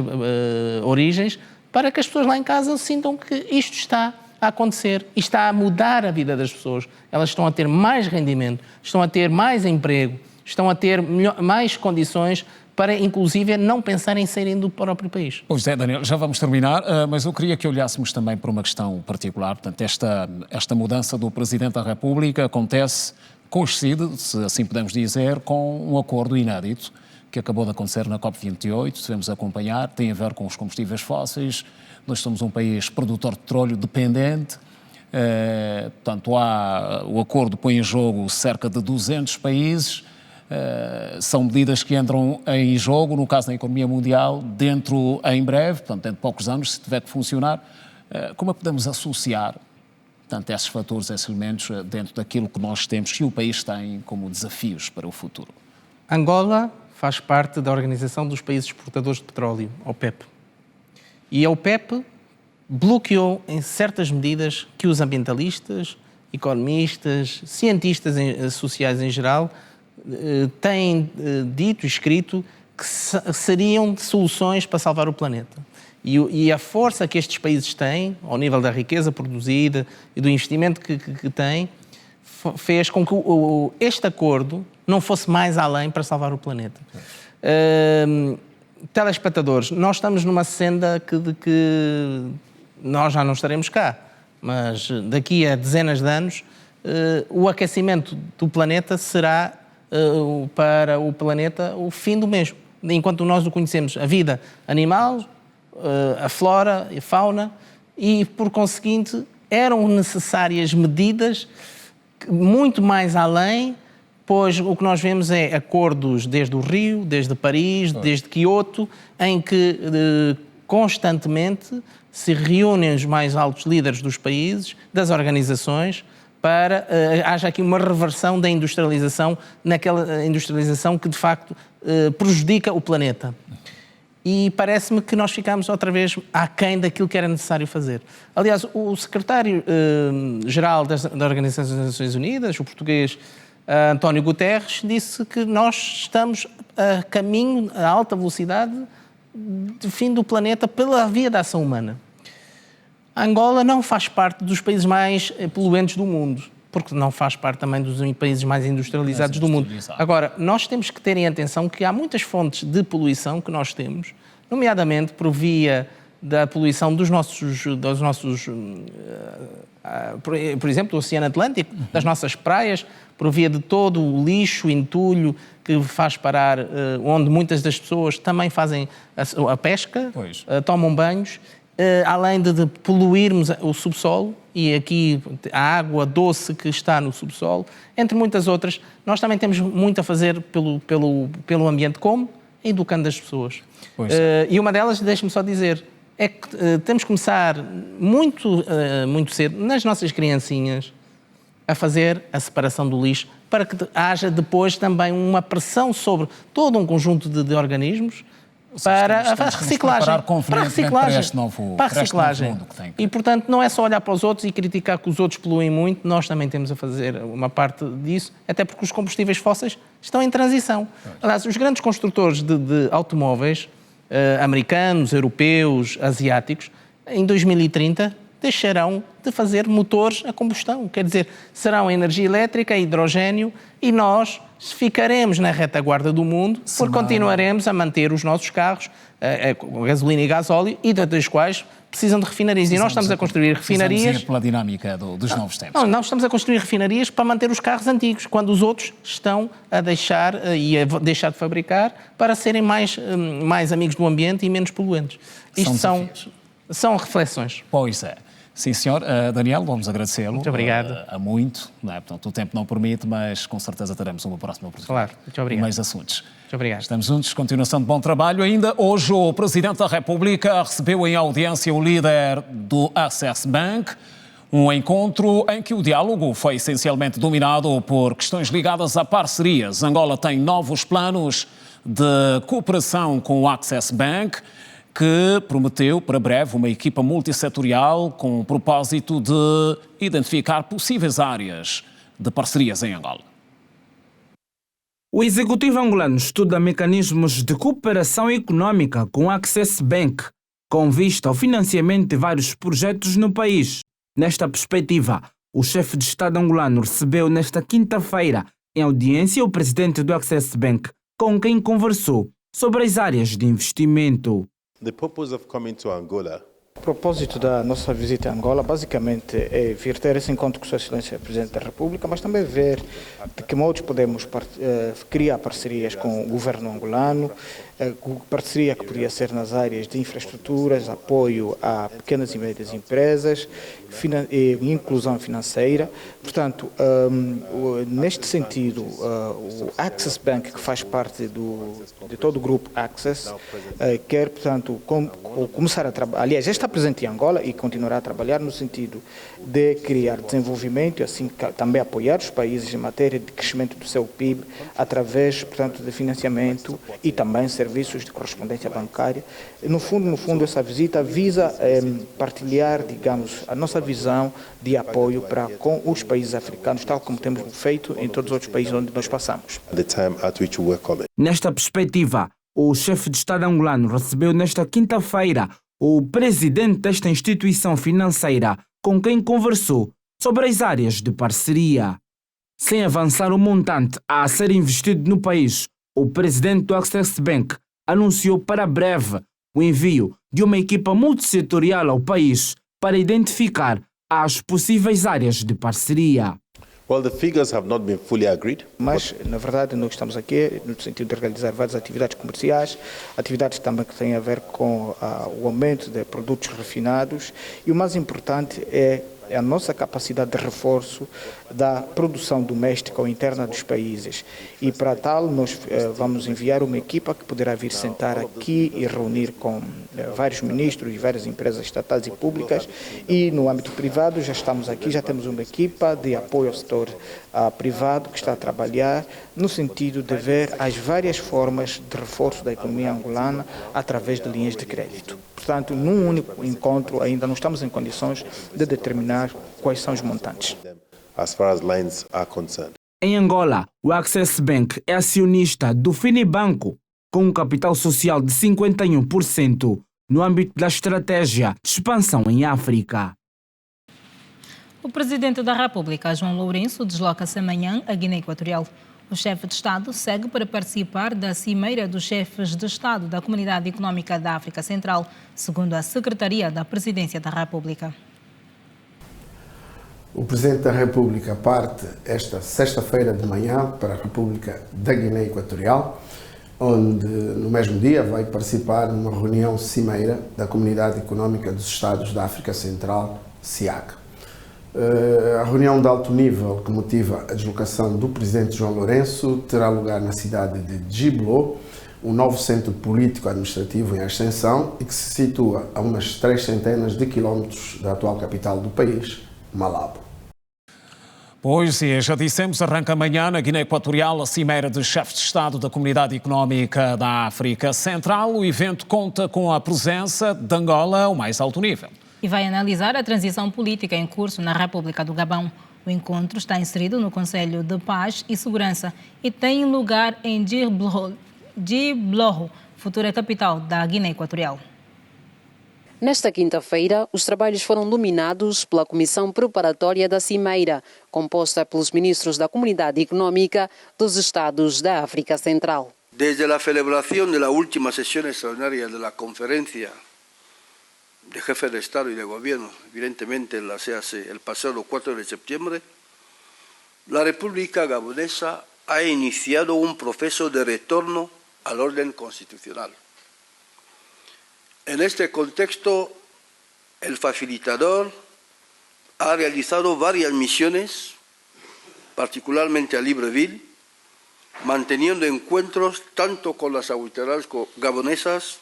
origens, para que as pessoas lá em casa sintam que isto está a acontecer e está a mudar a vida das pessoas. Elas estão a ter mais rendimento, estão a ter mais emprego, estão a ter mais condições para, inclusive, não pensar em saírem do próprio país. Pois é, Daniel, já vamos terminar, mas eu queria que olhássemos também para uma questão particular. Portanto, esta mudança do Presidente da República coincide, se assim podemos dizer, com um acordo inédito que acabou de acontecer na COP28, devemos acompanhar, tem a ver com os combustíveis fósseis. Nós somos um país produtor de petróleo dependente, portanto, o acordo põe em jogo cerca de 200 países. São medidas que entram em jogo, no caso da economia mundial, em breve, portanto, dentro de poucos anos, se tiver que funcionar. Como é que podemos associar, portanto, esses fatores, esses elementos, dentro daquilo que nós temos, que o país tem como desafios para o futuro? Angola faz parte da Organização dos Países Exportadores de Petróleo, OPEP. E a OPEP bloqueou em certas medidas que os ambientalistas, economistas, cientistas sociais em geral, têm dito e escrito que seriam soluções para salvar o planeta. E a força que estes países têm, ao nível da riqueza produzida e do investimento que têm, fez com que este acordo não fosse mais além para salvar o planeta. Telespectadores, nós estamos numa senda de que nós já não estaremos cá, mas daqui a dezenas de anos o aquecimento do planeta será para o planeta o fim do mesmo. Enquanto nós o conhecemos, a vida animal, a flora e a fauna, e por conseguinte eram necessárias medidas muito mais além, pois o que nós vemos é acordos desde o Rio, desde Paris, desde Quioto, em que constantemente se reúnem os mais altos líderes dos países, das organizações, para haja aqui uma reversão da industrialização, naquela industrialização que de facto prejudica o planeta. E parece-me que nós ficámos outra vez aquém daquilo que era necessário fazer. Aliás, o secretário-geral da Organização das Nações Unidas, o português António Guterres, disse que nós estamos a caminho, a alta velocidade, do fim do planeta pela via da ação humana. A Angola não faz parte dos países mais poluentes do mundo, porque não faz parte também dos países mais industrializados do mundo. Agora, nós temos que ter em atenção que há muitas fontes de poluição que nós temos, nomeadamente por via da poluição dos nossos por exemplo, do Oceano Atlântico, das nossas praias, por via de todo o lixo, entulho que faz parar, onde muitas das pessoas também fazem a pesca, tomam banhos, além de poluirmos o subsolo, e aqui a água doce que está no subsolo, entre muitas outras, nós também temos muito a fazer pelo ambiente, como educando as pessoas. E uma delas, deixe-me só dizer, é que temos que começar muito cedo, nas nossas criancinhas, a fazer a separação do lixo, para que haja depois também uma pressão sobre todo um conjunto de organismos para a reciclagem. Para a reciclagem. E, portanto, não é só olhar para os outros e criticar que os outros poluem muito, nós também temos a fazer uma parte disso, até porque os combustíveis fósseis estão em transição. Aliás, os grandes construtores de automóveis, americanos, europeus, asiáticos, em 2030 deixarão de fazer motores a combustão. Quer dizer, serão a energia elétrica, a hidrogênio, e nós ficaremos na retaguarda do mundo porque continuaremos a manter os nossos carros a gasolina e gasóleo, e das quais precisam de refinarias. E nós estamos a construir refinarias... Ir pela dinâmica dos novos tempos. Não, nós estamos a construir refinarias para manter os carros antigos, quando os outros estão a deixar de fabricar para serem mais amigos do ambiente e menos poluentes. Isto são reflexões. Pois é. Sim, senhor. Daniel, vamos agradecê-lo. Muito obrigado. Muito. Não é? Portanto, o tempo não permite, mas com certeza teremos uma próxima oportunidade. Claro. Muito obrigado. E mais assuntos. Muito obrigado. Estamos juntos. Continuação de bom trabalho. Ainda hoje o Presidente da República recebeu em audiência o líder do Access Bank, um encontro em que o diálogo foi essencialmente dominado por questões ligadas a parcerias. Angola tem novos planos de cooperação com o Access Bank, que prometeu para breve uma equipa multissetorial com o propósito de identificar possíveis áreas de parcerias em Angola. O executivo angolano estuda mecanismos de cooperação econômica com o Access Bank, com vista ao financiamento de vários projetos no país. Nesta perspectiva, o chefe de Estado angolano recebeu nesta quinta-feira em audiência o presidente do Access Bank, com quem conversou sobre as áreas de investimento. The purpose of coming to Angola. O propósito da nossa visita a Angola basicamente é vir ter esse encontro com Sua Excelência Presidente da República, mas também ver de que modos podemos criar parcerias com o governo angolano, parceria que poderia ser nas áreas de infraestruturas, apoio a pequenas e médias empresas, inclusão financeira. Portanto, neste sentido, o Access Bank, que faz parte de todo o grupo Access, quer, portanto, começar a trabalhar. Aliás, já está presente em Angola e continuará a trabalhar no sentido de criar desenvolvimento e assim também apoiar os países em matéria de crescimento do seu PIB através, portanto, de financiamento e também serviços de correspondência bancária. No fundo, essa visita visa partilhar, digamos, a nossa visão de apoio para com os países africanos, tal como temos feito em todos os outros países onde nós passamos. Nesta perspectiva, o chefe de Estado angolano recebeu nesta quinta-feira o presidente desta instituição financeira com quem conversou sobre as áreas de parceria. Sem avançar o montante a ser investido no país, o presidente do Access Bank anunciou para breve o envio de uma equipa multissetorial ao país para identificar as possíveis áreas de parceria. Well, the figures have not been fully agreed. Mas, na verdade, nós estamos aqui no sentido de realizar várias atividades comerciais, atividades também que têm a ver com o aumento de produtos refinados e o mais importante é a nossa capacidade de reforço da produção doméstica ou interna dos países. E para tal, nós vamos enviar uma equipa que poderá vir sentar aqui e reunir com vários ministros e várias empresas estatais e públicas. E no âmbito privado já estamos aqui, já temos uma equipa de apoio ao setor privado que está a trabalhar no sentido de ver as várias formas de reforço da economia angolana através de linhas de crédito. Portanto, num único encontro ainda não estamos em condições de determinar quais são os montantes. As far as lines are concerned. Em Angola, o Access Bank é acionista do Finibanco, com um capital social de 51% no âmbito da estratégia de expansão em África. O presidente da República, João Lourenço, desloca-se amanhã à Guiné Equatorial. O chefe de Estado segue para participar da Cimeira dos Chefes de Estado da Comunidade Económica da África Central, segundo a Secretaria da Presidência da República. O Presidente da República parte esta sexta-feira de manhã para a República da Guiné Equatorial, onde no mesmo dia vai participar numa reunião cimeira da Comunidade Económica dos Estados da África Central, CIAC. A reunião de alto nível que motiva a deslocação do Presidente João Lourenço terá lugar na cidade de Djiblo, um novo centro político-administrativo em ascensão e que se situa a umas 300 de quilómetros da atual capital do país, Malabo. Pois é, já dissemos, arranca amanhã na Guiné Equatorial a Cimeira de Chefes de Estado da Comunidade Económica da África Central. O evento conta com a presença de Angola ao mais alto nível. E vai analisar a transição política em curso na República do Gabão. O encontro está inserido no Conselho de Paz e Segurança e tem lugar em Djiblo, futura capital da Guiné Equatorial. Nesta quinta-feira, os trabalhos foram dominados pela Comissão Preparatória da Cimeira, composta pelos ministros da Comunidade Económica dos Estados da África Central. Desde a celebração da última sessão extraordinária da Conferência de Jefes de Estado y de Gobierno, evidentemente la CAC, el pasado 4 de septiembre, la República Gabonesa ha iniciado un proceso de retorno al orden constitucional. En este contexto, el facilitador ha realizado varias misiones, particularmente a Libreville, manteniendo encuentros tanto con las autoridades gabonesas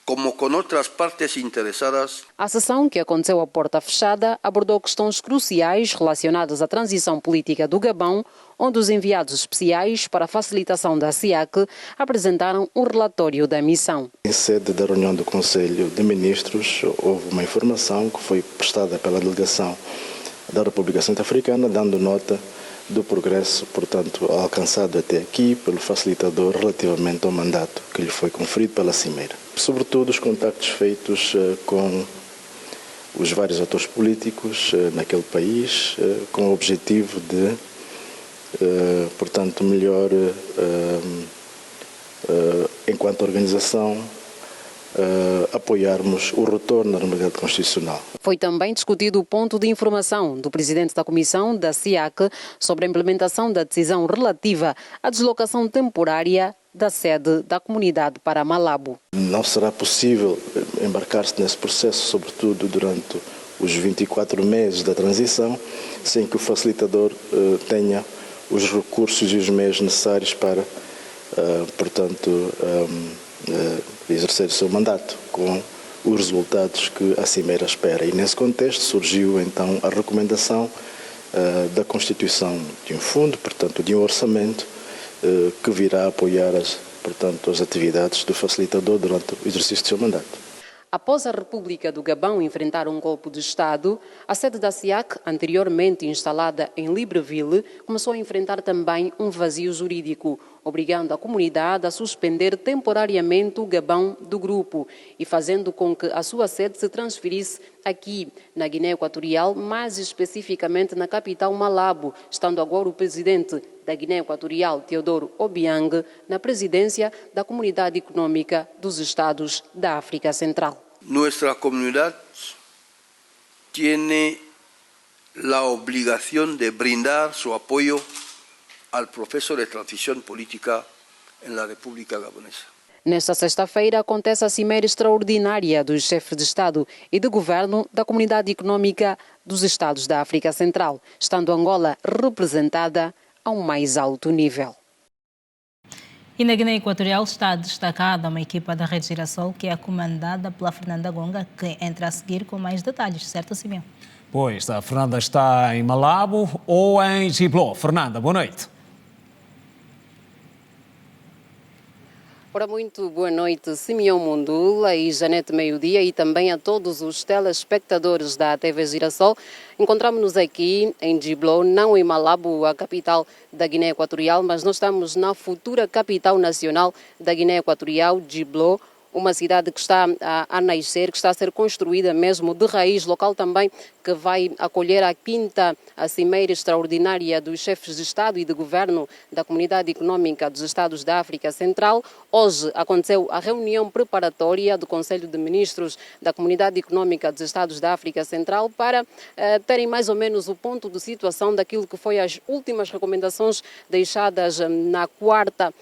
como com outras partes interessadas. A sessão, que aconteceu à porta fechada, abordou questões cruciais relacionadas à transição política do Gabão, onde os enviados especiais para a facilitação da CIAC apresentaram um relatório da missão. Em sede da reunião do Conselho de Ministros, houve uma informação que foi prestada pela delegação da República Centro-Africana, dando nota do progresso, portanto, alcançado até aqui pelo facilitador relativamente ao mandato que lhe foi conferido pela Cimeira. Sobretudo os contactos feitos com os vários atores políticos naquele país, com o objetivo de, portanto, melhor, enquanto organização, apoiarmos o retorno à normalidade constitucional. Foi também discutido o ponto de informação do presidente da Comissão da CIAC sobre a implementação da decisão relativa à deslocação temporária da sede da comunidade para Malabo. Não será possível embarcar-se nesse processo, sobretudo durante os 24 meses da transição, sem que o facilitador tenha os recursos e os meios necessários para, portanto, exercer o seu mandato com os resultados que a Cimeira espera. E nesse contexto surgiu então a recomendação da constituição de um fundo, portanto de um orçamento que virá apoiar as atividades do facilitador durante o exercício do seu mandato. Após a República do Gabão enfrentar um golpe de Estado, a sede da CIAC, anteriormente instalada em Libreville, começou a enfrentar também um vazio jurídico. obrigando a comunidade a suspender temporariamente o Gabão do grupo e fazendo com que a sua sede se transferisse aqui na Guiné Equatorial, mais especificamente na capital Malabo, estando agora o presidente da Guiné Equatorial, Teodoro Obiang, na presidência da Comunidade Econômica dos Estados da África Central. Nuestra comunidad tiene la obligación de brindar su apoyo al proceso de transición política en la República Gabonesa. Nesta sexta-feira acontece a cimeira extraordinária dos chefes de Estado e de Governo da Comunidade Econômica dos Estados da África Central, estando Angola representada a um mais alto nível. E na Guiné Equatorial está destacada uma equipa da Rede Girassol que é comandada pela Fernanda Gonga, que entra a seguir com mais detalhes, certo, Simeão? Pois, a Fernanda está em Malabo ou em Gibló. Fernanda, boa noite. Ora, muito boa noite, Simeão Mundula e Janete Meio-Dia, e também a todos os telespectadores da TV Girassol. Encontramos-nos aqui em Gibló, não em Malabo, a capital da Guiné Equatorial, mas nós estamos na futura capital nacional da Guiné Equatorial, Gibló, uma cidade que está a nascer, que está a ser construída mesmo de raiz, local também que vai acolher a quinta cimeira extraordinária dos chefes de Estado e de Governo da Comunidade Econômica dos Estados da África Central. Hoje aconteceu a reunião preparatória do Conselho de Ministros da Comunidade Econômica dos Estados da África Central para terem mais ou menos o ponto de situação daquilo que foi as últimas recomendações deixadas na quarta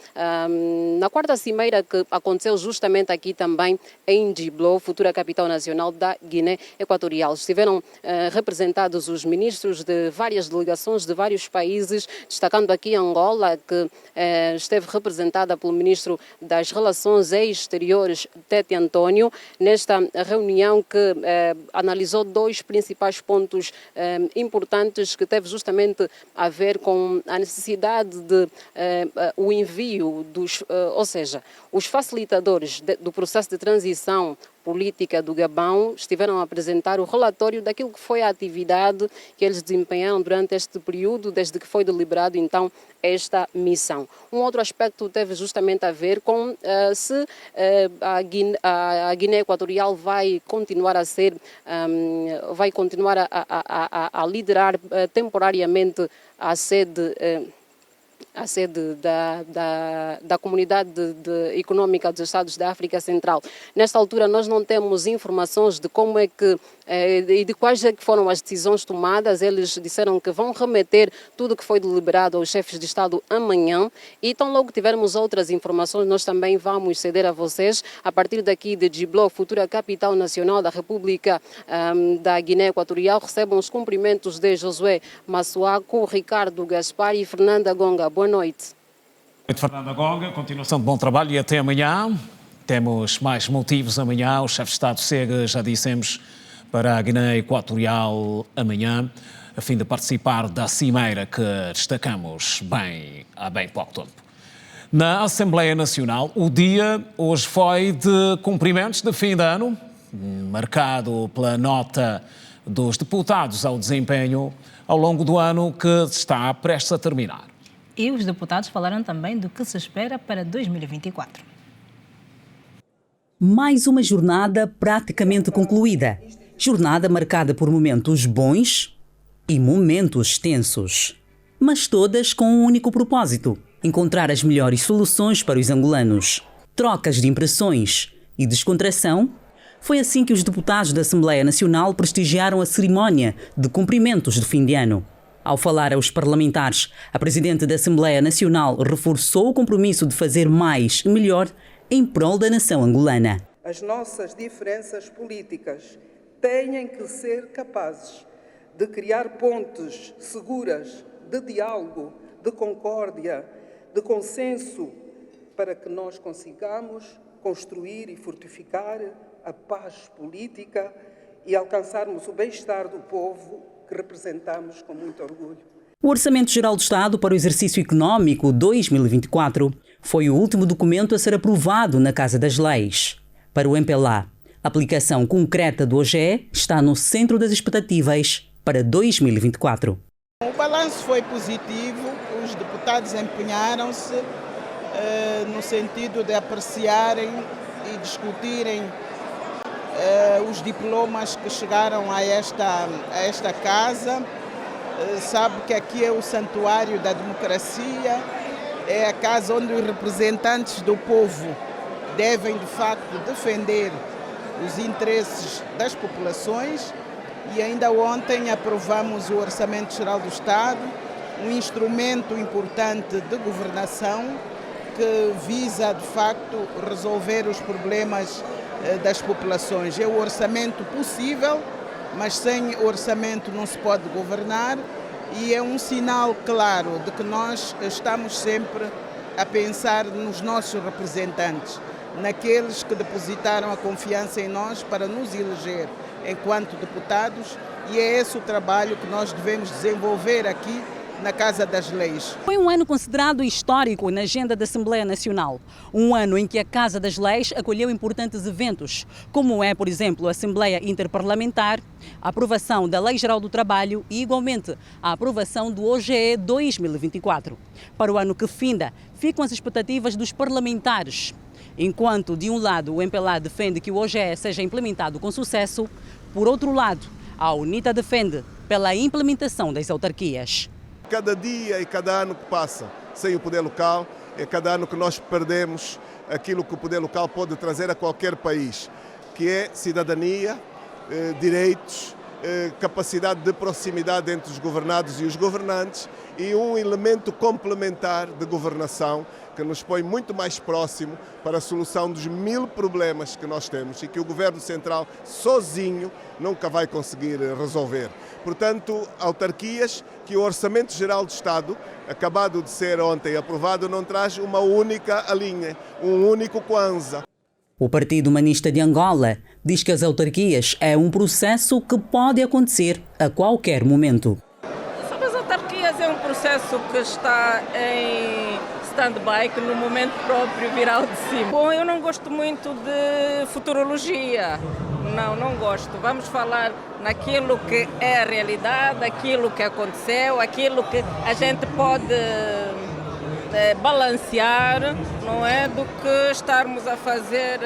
cimeira que aconteceu justamente aqui também em Gibló, futura capital nacional da Guiné Equatorial. Estiveram representados os ministros de várias delegações de vários países, destacando aqui Angola, que esteve representada pelo ministro das Relações Exteriores, Tete António, nesta reunião que analisou dois principais pontos importantes que teve justamente a ver com a necessidade de o envio dos, ou seja, os facilitadores do processo de transição política do Gabão estiveram a apresentar o relatório daquilo que foi a atividade que eles desempenharam durante este período, desde que foi deliberado então esta missão. Um outro aspecto teve justamente a ver com se a Guiné Equatorial vai continuar a ser, vai continuar a liderar temporariamente a sede da Comunidade Econômica dos Estados da África Central. Nesta altura nós não temos informações de como é que e de quais é que foram as decisões tomadas. Eles disseram que vão remeter tudo que foi deliberado aos chefes de Estado amanhã, e tão logo tivermos outras informações nós também vamos ceder a vocês. A partir daqui de Gibló, futura capital nacional da República da Guiné Equatorial, recebam os cumprimentos de Josué Massuaco, Ricardo Gaspar e Fernanda Gonga. Boa noite. Boa noite, Fernanda Gonga. Continuação de bom trabalho e até amanhã. Temos mais motivos amanhã. O chefe de Estado segue, já dissemos, para a Guiné Equatorial amanhã, a fim de participar da cimeira que destacamos há bem pouco tempo. Na Assembleia Nacional, o dia hoje foi de cumprimentos de fim de ano, marcado pela nota dos deputados ao desempenho ao longo do ano que está prestes a terminar. E os deputados falaram também do que se espera para 2024. Mais uma jornada praticamente concluída. Jornada marcada por momentos bons e momentos tensos. Mas todas com um único propósito: encontrar as melhores soluções para os angolanos. Trocas de impressões e descontração. Foi assim que os deputados da Assembleia Nacional prestigiaram a cerimónia de cumprimentos de fim de ano. Ao falar aos parlamentares, a Presidente da Assembleia Nacional reforçou o compromisso de fazer mais e melhor em prol da nação angolana. As nossas diferenças políticas têm que ser capazes de criar pontes seguras de diálogo, de concórdia, de consenso, para que nós consigamos construir e fortificar a paz política e alcançarmos o bem-estar do povo que representamos com muito orgulho. O Orçamento Geral do Estado para o exercício econômico 2024 foi o último documento a ser aprovado na Casa das Leis. Para o MPLA, a aplicação concreta do OGE está no centro das expectativas para 2024. O balanço foi positivo, os deputados empenharam-se no sentido de apreciarem e discutirem os diplomas que chegaram a esta casa. Sabe que aqui é o santuário da democracia, é a casa onde os representantes do povo devem, de facto, defender os interesses das populações. E ainda ontem aprovamos o Orçamento Geral do Estado, um instrumento importante de governação que visa, de facto, resolver os problemas das populações. É o orçamento possível, mas sem orçamento não se pode governar, e é um sinal claro de que nós estamos sempre a pensar nos nossos representantes, naqueles que depositaram a confiança em nós para nos eleger enquanto deputados, e é esse o trabalho que nós devemos desenvolver aqui na Casa das Leis. Foi um ano considerado histórico na agenda da Assembleia Nacional. Um ano em que a Casa das Leis acolheu importantes eventos, como é, por exemplo, a Assembleia Interparlamentar, a aprovação da Lei Geral do Trabalho e, igualmente, a aprovação do OGE 2024. Para o ano que finda, ficam as expectativas dos parlamentares. Enquanto, de um lado, o MPLA defende que o OGE seja implementado com sucesso, por outro lado, a UNITA defende pela implementação das autarquias. Cada dia e cada ano que passa sem o poder local, é cada ano que nós perdemos aquilo que o poder local pode trazer a qualquer país, que é cidadania, direitos, capacidade de proximidade entre os governados e os governantes e um elemento complementar de governação que nos põe muito mais próximo para a solução dos 1000 problemas que nós temos e que o Governo Central sozinho nunca vai conseguir resolver. Portanto, autarquias que o Orçamento Geral do Estado, acabado de ser ontem aprovado, não traz uma única linha, um único kwanza. O Partido Humanista de Angola diz que as autarquias é um processo que pode acontecer a qualquer momento. Sobre as autarquias é um processo que está em stand-by, que no momento próprio virá ao de cima. Bom, eu não gosto muito de futurologia. Não gosto. Vamos falar naquilo que é a realidade, aquilo que aconteceu, aquilo que a gente pode balancear, não é? Do que estarmos a fazer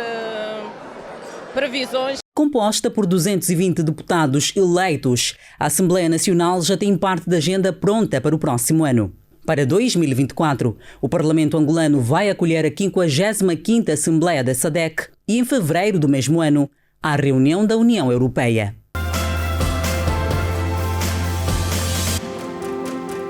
previsões. Composta por 220 deputados eleitos, a Assembleia Nacional já tem parte da agenda pronta para o próximo ano. Para 2024, o Parlamento angolano vai acolher a 55ª Assembleia da SADC e, em fevereiro do mesmo ano, a reunião da União Europeia.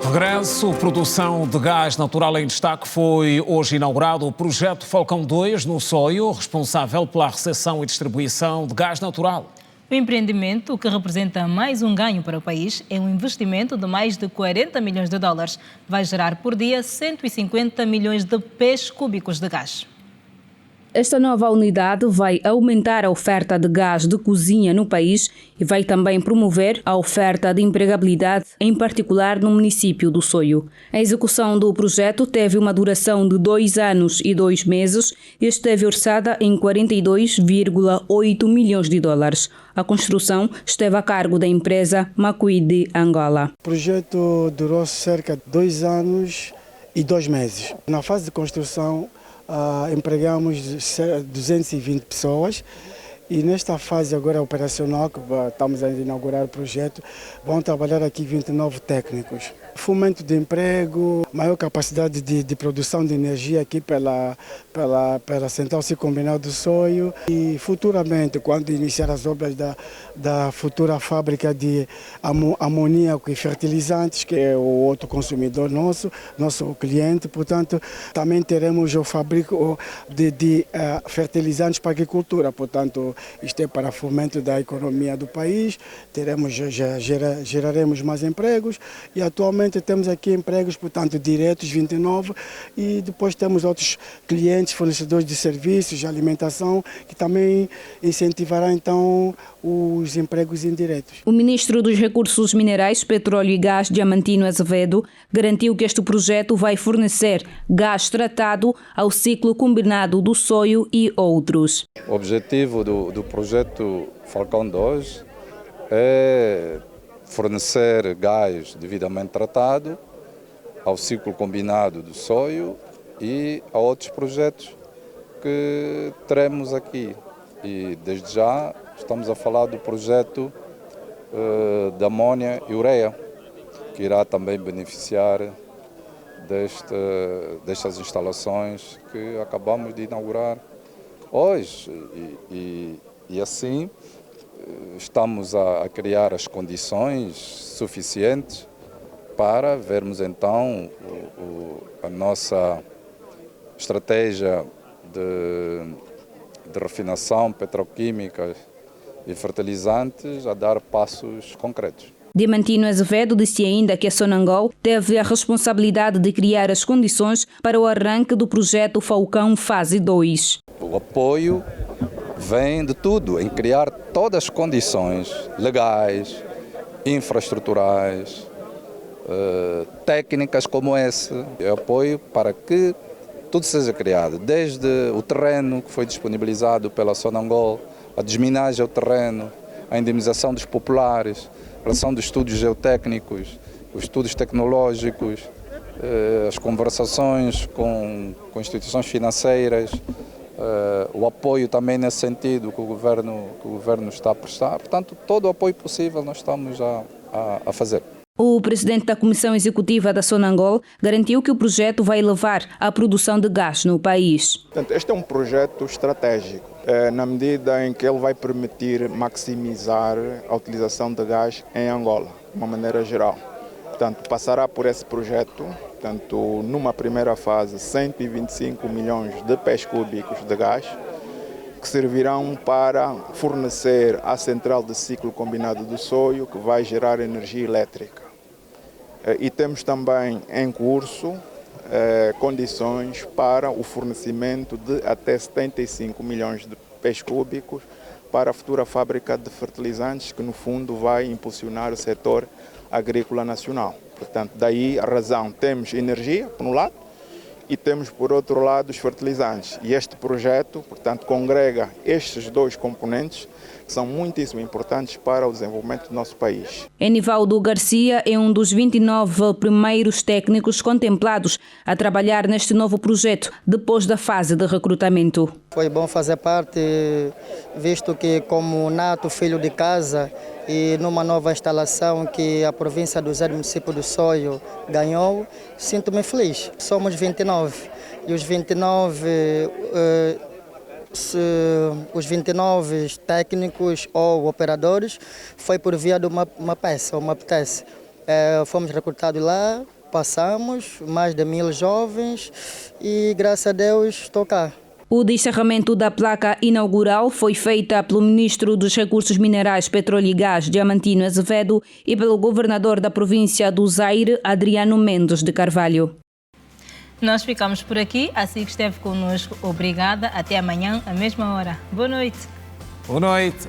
Regresso, produção de gás natural em destaque. Foi hoje inaugurado o projeto Falcão 2 no Soio, responsável pela recepção e distribuição de gás natural. O empreendimento, que representa mais um ganho para o país, é um investimento de mais de 40 milhões de dólares. Vai gerar por dia 150 milhões de pés cúbicos de gás. Esta nova unidade vai aumentar a oferta de gás de cozinha no país e vai também promover a oferta de empregabilidade, em particular no município do Soio. A execução do projeto teve uma duração de 2 anos e 2 meses e esteve orçada em 42,8 milhões de dólares. A construção esteve a cargo da empresa Macuide Angola. O projeto durou cerca de 2 anos e 2 meses. Na fase de construção, empregamos 220 pessoas e nesta fase agora operacional, que estamos a inaugurar o projeto, vão trabalhar aqui 29 técnicos. Fomento de emprego, maior capacidade de produção de energia aqui pela Central Ciclo Combinado do Soio e futuramente, quando iniciar as obras da futura fábrica de amoníaco e fertilizantes, que é o outro consumidor nosso cliente, portanto, também teremos o fabrico de fertilizantes para a agricultura, portanto, isto é para fomento da economia do país, geraremos mais empregos e atualmente temos aqui empregos, portanto, diretos, 29, e depois temos outros clientes, fornecedores de serviços, de alimentação, que também incentivará, então, os empregos indiretos. O ministro dos Recursos Minerais, Petróleo e Gás, Diamantino Azevedo, garantiu que este projeto vai fornecer gás tratado ao ciclo combinado do Soio e outros. O objetivo do projeto Falcão 2 é fornecer gás devidamente tratado ao ciclo combinado do Soio e a outros projetos que teremos aqui. E desde já estamos a falar do projeto de amônia e ureia, que irá também beneficiar destas instalações que acabamos de inaugurar hoje. E assim estamos a criar as condições suficientes para vermos então a nossa estratégia de refinação petroquímica e fertilizantes a dar passos concretos. Diamantino Azevedo disse ainda que a Sonangol teve a responsabilidade de criar as condições para o arranque do projeto Falcão Fase 2. O apoio vem de tudo, em criar todas as condições legais, infraestruturais, técnicas como essa. É apoio para que tudo seja criado, desde o terreno que foi disponibilizado pela Sonangol, a desminagem ao terreno, a indemnização dos populares, a relação dos estudos geotécnicos, os estudos tecnológicos, as conversações com instituições financeiras, o apoio também nesse sentido que o governo está a prestar. Portanto, todo o apoio possível nós estamos a fazer. O presidente da Comissão Executiva da Sonangol garantiu que o projeto vai levar à produção de gás no país. Portanto, este é um projeto estratégico, na medida em que ele vai permitir maximizar a utilização de gás em Angola, de uma maneira geral. Portanto, passará por esse projeto, portanto, numa primeira fase, 125 milhões de pés cúbicos de gás, que servirão para fornecer à central de ciclo combinado do Soio, que vai gerar energia elétrica. E temos também em curso condições para o fornecimento de até 75 milhões de pés cúbicos para a futura fábrica de fertilizantes, que no fundo vai impulsionar o setor agrícola nacional. Portanto, daí a razão, temos energia, por um lado, e temos, por outro lado, os fertilizantes. E este projeto, portanto, congrega estes dois componentes que são muitíssimo importantes para o desenvolvimento do nosso país. Enivaldo Garcia é um dos 29 primeiros técnicos contemplados a trabalhar neste novo projeto, depois da fase de recrutamento. Foi bom fazer parte, visto que, como nato filho de casa, e numa nova instalação que a província do Zé do município do Soio ganhou, sinto-me feliz. Somos 29 e os 29 técnicos ou operadores foi por via de uma peça, uma apetece. Fomos recrutados lá, passamos, mais de 1000 jovens e graças a Deus estou cá. O desencerramento da placa inaugural foi feita pelo Ministro dos Recursos Minerais, Petróleo e Gás, Diamantino Azevedo, e pelo Governador da província do Zaire, Adriano Mendes de Carvalho. Nós ficamos por aqui, assim que esteve conosco. Obrigada, até amanhã, à mesma hora. Boa noite. Boa noite.